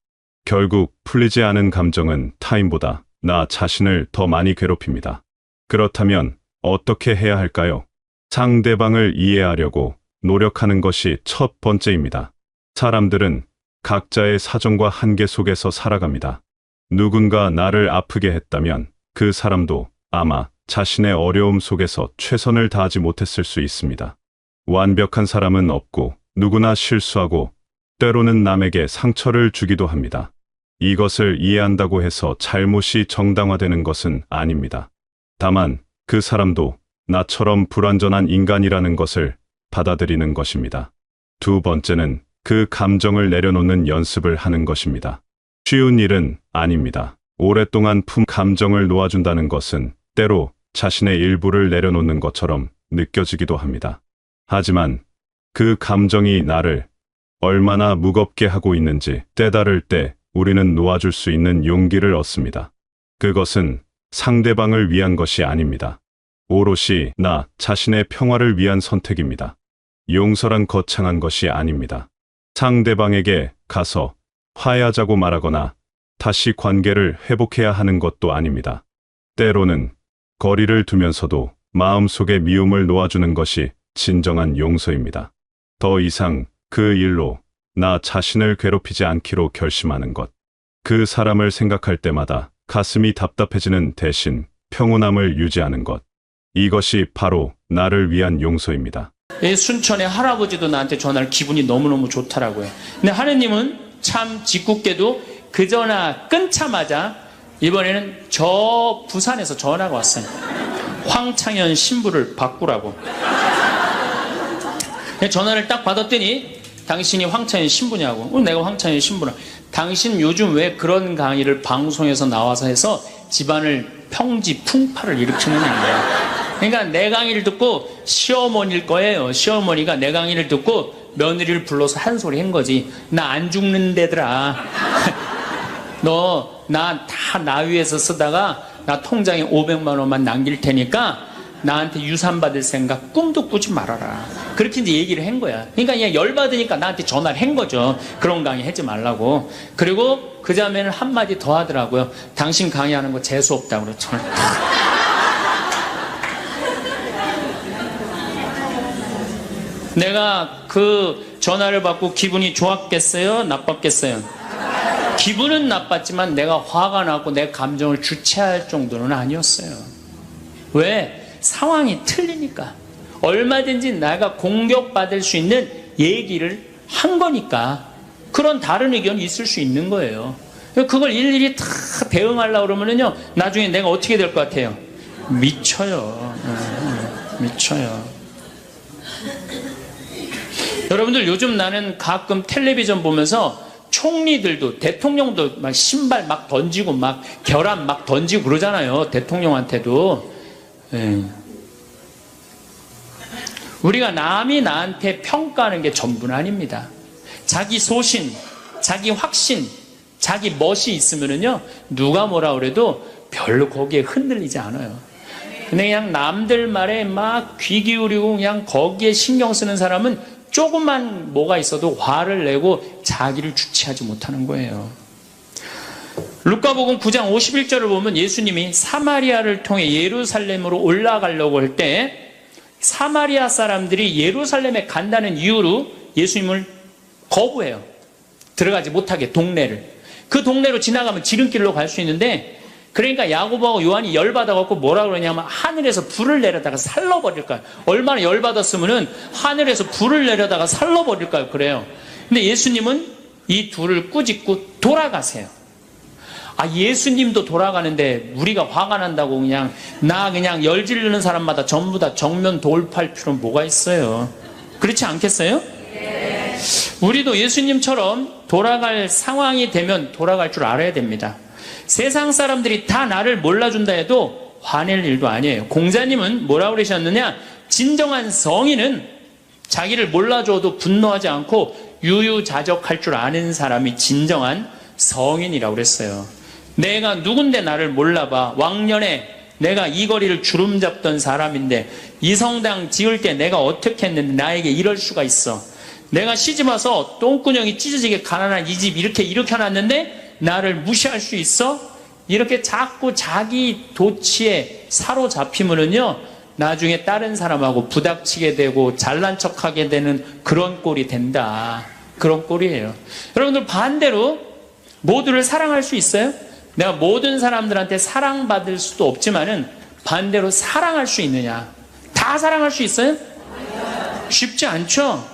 결국 풀리지 않은 감정은 타인보다 나 자신을 더 많이 괴롭힙니다. 그렇다면 어떻게 해야 할까요? 상대방을 이해하려고 노력하는 것이 첫 번째입니다. 사람들은 각자의 사정과 한계 속에서 살아갑니다. 누군가 나를 아프게 했다면 그 사람도 아마 자신의 어려움 속에서 최선을 다하지 못했을 수 있습니다. 완벽한 사람은 없고 누구나 실수하고 때로는 남에게 상처를 주기도 합니다. 이것을 이해한다고 해서 잘못이 정당화되는 것은 아닙니다. 다만 그 사람도 나처럼 불완전한 인간이라는 것을 받아들이는 것입니다. 두 번째는 그 감정을 내려놓는 연습을 하는 것입니다. 쉬운 일은 아닙니다. 오랫동안 품 감정을 놓아준다는 것은 때로 자신의 일부를 내려놓는 것처럼 느껴지기도 합니다. 하지만 그 감정이 나를 얼마나 무겁게 하고 있는지 깨달을 때 우리는 놓아줄 수 있는 용기를 얻습니다. 그것은 상대방을 위한 것이 아닙니다. 오롯이 나 자신의 평화를 위한 선택입니다. 용서란 거창한 것이 아닙니다. 상대방에게 가서 화해하자고 말하거나 다시 관계를 회복해야 하는 것도 아닙니다. 때로는 거리를 두면서도 마음속의 미움을 놓아주는 것이 진정한 용서입니다. 더 이상 그 일로 나 자신을 괴롭히지 않기로 결심하는 것. 그 사람을 생각할 때마다 가슴이 답답해지는 대신 평온함을 유지하는 것. 이것이 바로 나를 위한 용서입니다. 순천의 할아버지도 나한테 전화를 기분이 너무너무 좋더라고요. 근데 하느님은 참 짓궂게도 그저나 끊자마자 이번에는 저 부산에서 전화가 왔어요. 황창현 신부를 바꾸라고. 전화를 딱 받았더니 당신이 황창현 신부냐고. 내가 황창현 신부라. 당신 요즘 왜 그런 강의를 방송에서 나와서 해서 집안을 평지 풍파를 일으키느냐 거야. 그러니까 내 강의를 듣고 시어머니일 거예요. 시어머니가 내 강의를 듣고 며느리를 불러서 한 소리 한 거지. 나 안 죽는데더라. 너 나 다 나위에서 쓰다가 나 통장에 500만 원만 남길 테니까 나한테 유산 받을 생각 꿈도 꾸지 말아라. 그렇게 이제 얘기를 한 거야. 그러니까 그냥 열받으니까 나한테 전화를 한 거죠. 그런 강의 하지 말라고. 그리고 그 자매는 한마디 더 하더라고요. 당신 강의하는 거 재수 없다고 그랬죠. 내가 그 전화를 받고 기분이 좋았겠어요? 나빴겠어요? 기분은 나빴지만 내가 화가 나고 내 감정을 주체할 정도는 아니었어요. 왜? 상황이 틀리니까. 얼마든지 내가 공격받을 수 있는 얘기를 한 거니까 그런 다른 의견이 있을 수 있는 거예요. 그걸 일일이 다 대응하려고 그러면요 나중에 내가 어떻게 될 것 같아요? 미쳐요. 미쳐요. 여러분들 요즘 나는 가끔 텔레비전 보면서 총리들도 대통령도 막 신발 막 던지고 막 결함 막 던지고 그러잖아요. 대통령한테도. 우리가 남이 나한테 평가하는 게 전부는 아닙니다. 자기 소신, 자기 확신, 자기 멋이 있으면은요 누가 뭐라 그래도 별로 거기에 흔들리지 않아요. 근데 그냥 남들 말에 막 귀 기울이고 그냥 거기에 신경 쓰는 사람은 조금만 뭐가 있어도 화를 내고 자기를 주체하지 못하는 거예요. 루카복음 9장 51절을 보면 예수님이 사마리아를 통해 예루살렘으로 올라가려고 할 때 사마리아 사람들이 예루살렘에 간다는 이유로 예수님을 거부해요. 들어가지 못하게 동네를. 그 동네로 지나가면 지름길로 갈 수 있는데 그러니까 야고보하고 요한이 열받아갖고 뭐라 그러냐면 하늘에서 불을 내려다가 살러버릴까요? 얼마나 열받았으면은 하늘에서 불을 내려다가 살러버릴까요? 그래요. 근데 예수님은 이 둘을 꾸짖고 돌아가세요. 아, 예수님도 돌아가는데 우리가 화가 난다고 그냥 열 지르는 사람마다 전부 다 정면 돌파할 필요는 뭐가 있어요? 그렇지 않겠어요? 네. 우리도 예수님처럼 돌아갈 상황이 되면 돌아갈 줄 알아야 됩니다. 세상 사람들이 다 나를 몰라준다 해도 화낼 일도 아니에요. 공자님은 뭐라고 그러셨느냐? 진정한 성인은 자기를 몰라줘도 분노하지 않고 유유자적할 줄 아는 사람이 진정한 성인이라고 그랬어요. 내가 누군데 나를 몰라봐. 왕년에 내가 이 거리를 주름 잡던 사람인데 이 성당 지을 때 내가 어떻게 했는데 나에게 이럴 수가 있어. 내가 시집와서 똥구녕이 찢어지게 가난한 이 집 이렇게 일으켜놨는데 나를 무시할 수 있어? 이렇게 자꾸 자기 도치에 사로잡히면은요 나중에 다른 사람하고 부닥치게 되고 잘난 척하게 되는 그런 꼴이 된다. 그런 꼴이에요. 여러분들 반대로 모두를 사랑할 수 있어요? 내가 모든 사람들한테 사랑받을 수도 없지만은 반대로 사랑할 수 있느냐? 다 사랑할 수 있어요? 쉽지 않죠?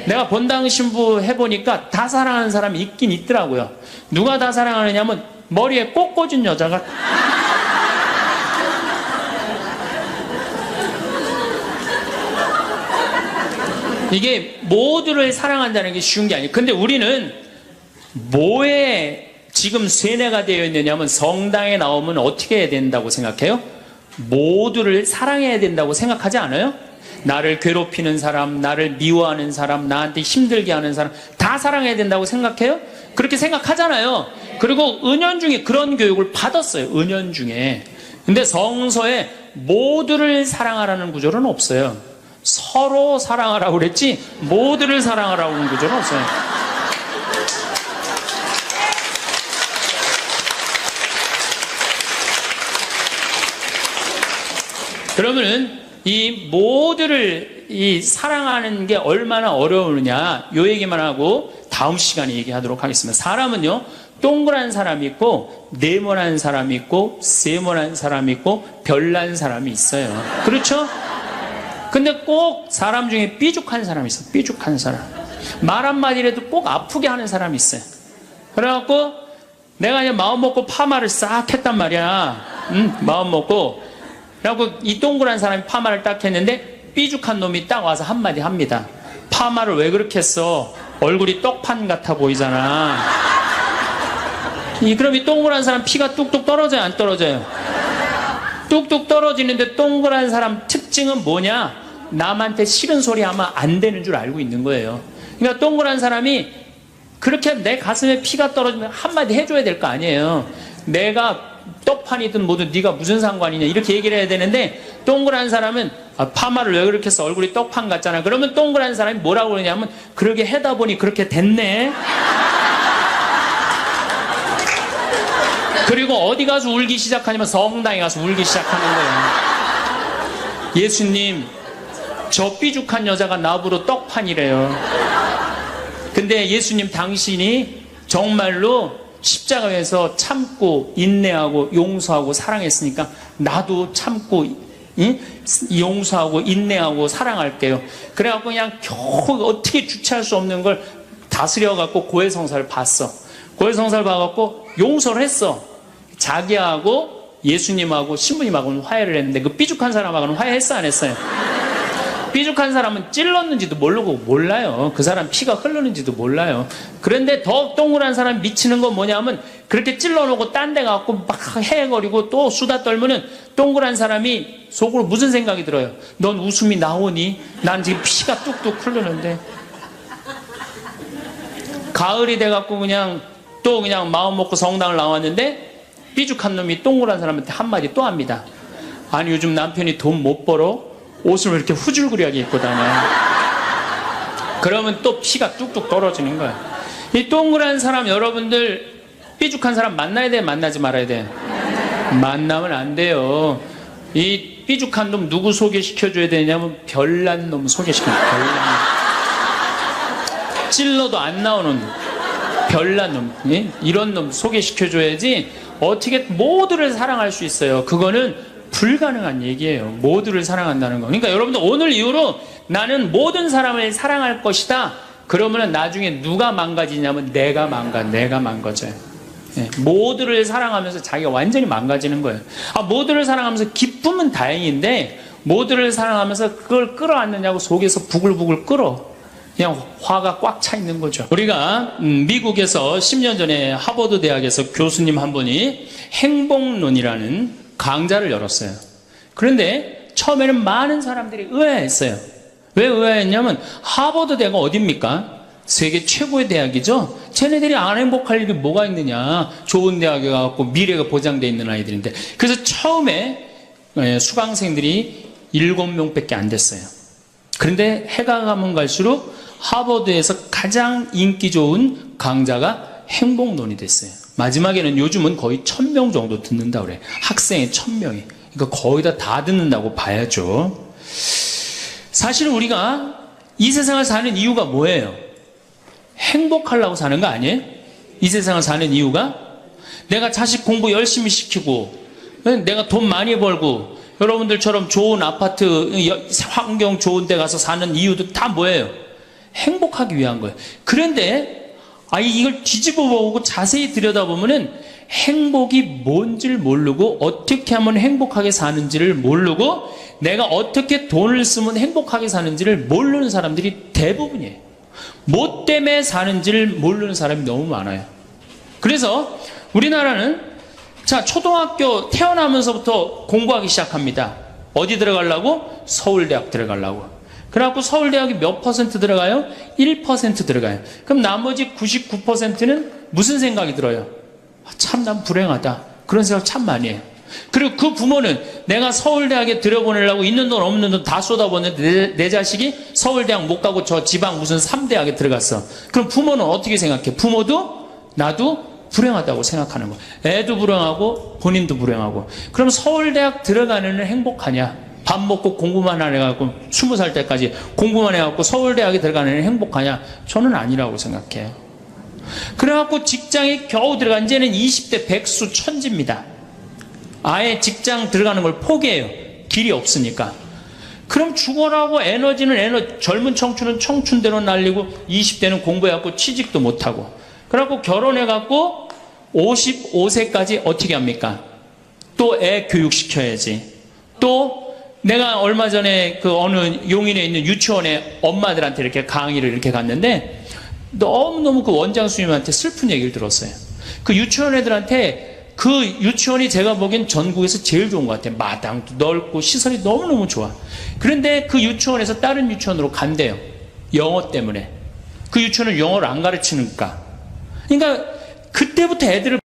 내가 본당 신부 해보니까 다 사랑하는 사람이 있긴 있더라고요. 누가 다 사랑하느냐면 머리에 꽃 꽂은 여자가 이게 모두를 사랑한다는 게 쉬운 게 아니에요. 근데 우리는 뭐에 지금 세뇌가 되어 있느냐면 성당에 나오면 어떻게 해야 된다고 생각해요? 모두를 사랑해야 된다고 생각하지 않아요? 나를 괴롭히는 사람, 나를 미워하는 사람, 나한테 힘들게 하는 사람 다 사랑해야 된다고 생각해요? 그렇게 생각하잖아요. 그리고 은연중에 그런 교육을 받았어요. 은연중에. 근데 성서에 모두를 사랑하라는 구절은 없어요. 서로 사랑하라고 그랬지 모두를 사랑하라고 하는 구절은 없어요. 그러면은 이 모두를 이 사랑하는 게 얼마나 어려우느냐 요 얘기만 하고 다음 시간에 얘기하도록 하겠습니다. 사람은요 동그란 사람이 있고 네모난 사람이 있고 세모난 사람이 있고 별난 사람이 있어요. 그렇죠? 근데 꼭 사람 중에 삐죽한 사람이 있어요. 삐죽한 사람. 말 한마디라도 꼭 아프게 하는 사람이 있어요. 그래갖고 내가 그냥 마음 먹고 파마를 싹 했단 말이야. 마음 먹고 그래갖고 이 동그란 사람이 파마를 딱 했는데 삐죽한 놈이 딱 와서 한마디 합니다. 파마를 왜 그렇게 했어? 얼굴이 떡판 같아 보이잖아. 그럼 이 동그란 사람 피가 뚝뚝 떨어져요? 안 떨어져요? 뚝뚝 떨어지는데 동그란 사람 특징은 뭐냐? 남한테 싫은 소리 하면 안 되는 줄 알고 있는 거예요. 그러니까 동그란 사람이 그렇게 내 가슴에 피가 떨어지면 한마디 해줘야 될 거 아니에요. 내가 떡판이든 뭐든 네가 무슨 상관이냐 이렇게 얘기를 해야 되는데 동그란 사람은 파마를 왜 그렇게 해서 얼굴이 떡판 같잖아. 그러면 동그란 사람이 뭐라고 그러냐면 그러게 해다 보니 그렇게 됐네. 그리고 어디 가서 울기 시작하냐면 성당에 가서 울기 시작하는 거예요. 예수님 저 삐죽한 여자가 나보러 떡판이래요. 근데 예수님 당신이 정말로 십자가에서 참고 인내하고 용서하고 사랑했으니까 나도 참고 용서하고 인내하고 사랑할게요. 그래갖고 그냥 겨우 어떻게 주체할 수 없는 걸 다스려갖고 고해성사를 봤어. 고해성사를 봐갖고 용서를 했어. 자기하고 예수님하고 신부님하고는 화해를 했는데 그 삐죽한 사람하고는 화해했어 안 했어요? 삐죽한 사람은 찔렀는지도 모르고 몰라요. 그 사람 피가 흐르는지도 몰라요. 그런데 더 동그란 사람 미치는 건 뭐냐면 그렇게 찔러놓고 딴 데 가고 막 헤헤거리고 또 수다 떨면은 동그란 사람이 속으로 무슨 생각이 들어요? 넌 웃음이 나오니? 난 지금 피가 뚝뚝 흐르는데. 가을이 돼갖고 그냥 또 그냥 마음 먹고 성당을 나왔는데 삐죽한 놈이 동그란 사람한테 한마디 또 합니다. 아니 요즘 남편이 돈 못 벌어? 옷을 왜 이렇게 후줄그리하게 입고 다녀? 그러면 또 피가 뚝뚝 떨어지는 거야. 이 동그란 사람, 여러분들 삐죽한 사람 만나야 돼, 만나지 말아야 돼? 만나면 안 돼요. 이 삐죽한 놈 누구 소개시켜줘야 되냐면 별난 놈 소개시켜줘. 별난 놈. 찔러도 안 나오는 별난 놈. 예? 이런 놈 소개시켜줘야지 어떻게 모두를 사랑할 수 있어요. 그거는 불가능한 얘기예요. 모두를 사랑한다는 거. 그러니까 여러분들 오늘 이후로 나는 모든 사람을 사랑할 것이다. 그러면 나중에 누가 망가지냐면 내가 망가져요. 예, 모두를 사랑하면서 자기가 완전히 망가지는 거예요. 모두를 사랑하면서 기쁨은 다행인데 모두를 사랑하면서 그걸 끌어안느냐고 속에서 부글부글 끓어. 그냥 화가 꽉 차 있는 거죠. 우리가 미국에서 10년 전에 하버드 대학에서 교수님 한 분이 행복론이라는 강좌를 열었어요. 그런데 처음에는 많은 사람들이 의아했어요. 왜 의아했냐면 하버드 대학은 어딥니까? 세계 최고의 대학이죠. 쟤네들이 안 행복할 일이 뭐가 있느냐. 좋은 대학에 가고 미래가 보장되어 있는 아이들인데. 그래서 처음에 수강생들이 7명밖에 안 됐어요. 그런데 해가 가면 갈수록 하버드에서 가장 인기 좋은 강좌가 행복론이 됐어요. 마지막에는 요즘은 거의 1000명 정도 듣는다고 그래요. 학생이 1000명이. 그러니까 거의 다 듣는다고 봐야죠. 사실 우리가 이 세상을 사는 이유가 뭐예요? 행복하려고 사는 거 아니에요? 이 세상을 사는 이유가? 내가 자식 공부 열심히 시키고 내가 돈 많이 벌고 여러분들처럼 좋은 아파트 환경 좋은 데 가서 사는 이유도 다 뭐예요? 행복하기 위한 거예요. 그런데 이걸 뒤집어 보고 자세히 들여다보면은 행복이 뭔지를 모르고 어떻게 하면 행복하게 사는지를 모르고 내가 어떻게 돈을 쓰면 행복하게 사는지를 모르는 사람들이 대부분이에요. 뭐 때문에 사는지를 모르는 사람이 너무 많아요. 그래서 우리나라는 초등학교 태어나면서부터 공부하기 시작합니다. 어디 들어가려고? 서울대학 들어가려고. 그래갖고 서울대학이 몇 퍼센트 들어가요? 1% 들어가요. 그럼 나머지 99%는 무슨 생각이 들어요? 참 난 불행하다. 그런 생각 참 많이 해요. 그리고 그 부모는 내가 서울대학에 들여보내려고 있는 돈 없는 돈 다 쏟아붓는데 내 자식이 서울대학 못 가고 저 지방 무슨 3대학에 들어갔어. 그럼 부모는 어떻게 생각해? 부모도 나도 불행하다고 생각하는 거야. 애도 불행하고 본인도 불행하고. 그럼 서울대학 들어가는 애는 행복하냐? 밥 먹고 공부만 해갖고 20살 때까지 공부만 해갖고 서울대학에 들어가는 애는 행복하냐? 저는 아니라고 생각해요. 그래갖고 직장에 겨우 들어간 이제는 20대 백수 천지입니다. 아예 직장 들어가는 걸 포기해요. 길이 없으니까. 그럼 죽어라고 에너지는 젊은 청춘은 청춘대로 날리고 20대는 공부해갖고 취직도 못하고 그래갖고 결혼해갖고 55세까지 어떻게 합니까? 또 애 교육시켜야지. 또 내가 얼마 전에 그 어느 용인에 있는 유치원에 엄마들한테 이렇게 강의를 이렇게 갔는데 너무너무 그 원장 선생님한테 슬픈 얘기를 들었어요. 그 유치원 애들한테 그 유치원이 제가 보기엔 전국에서 제일 좋은 것 같아요. 마당도 넓고 시설이 너무너무 좋아. 그런데 그 유치원에서 다른 유치원으로 간대요. 영어 때문에. 그 유치원은 영어를 안 가르치니까. 그러니까 그때부터 애들을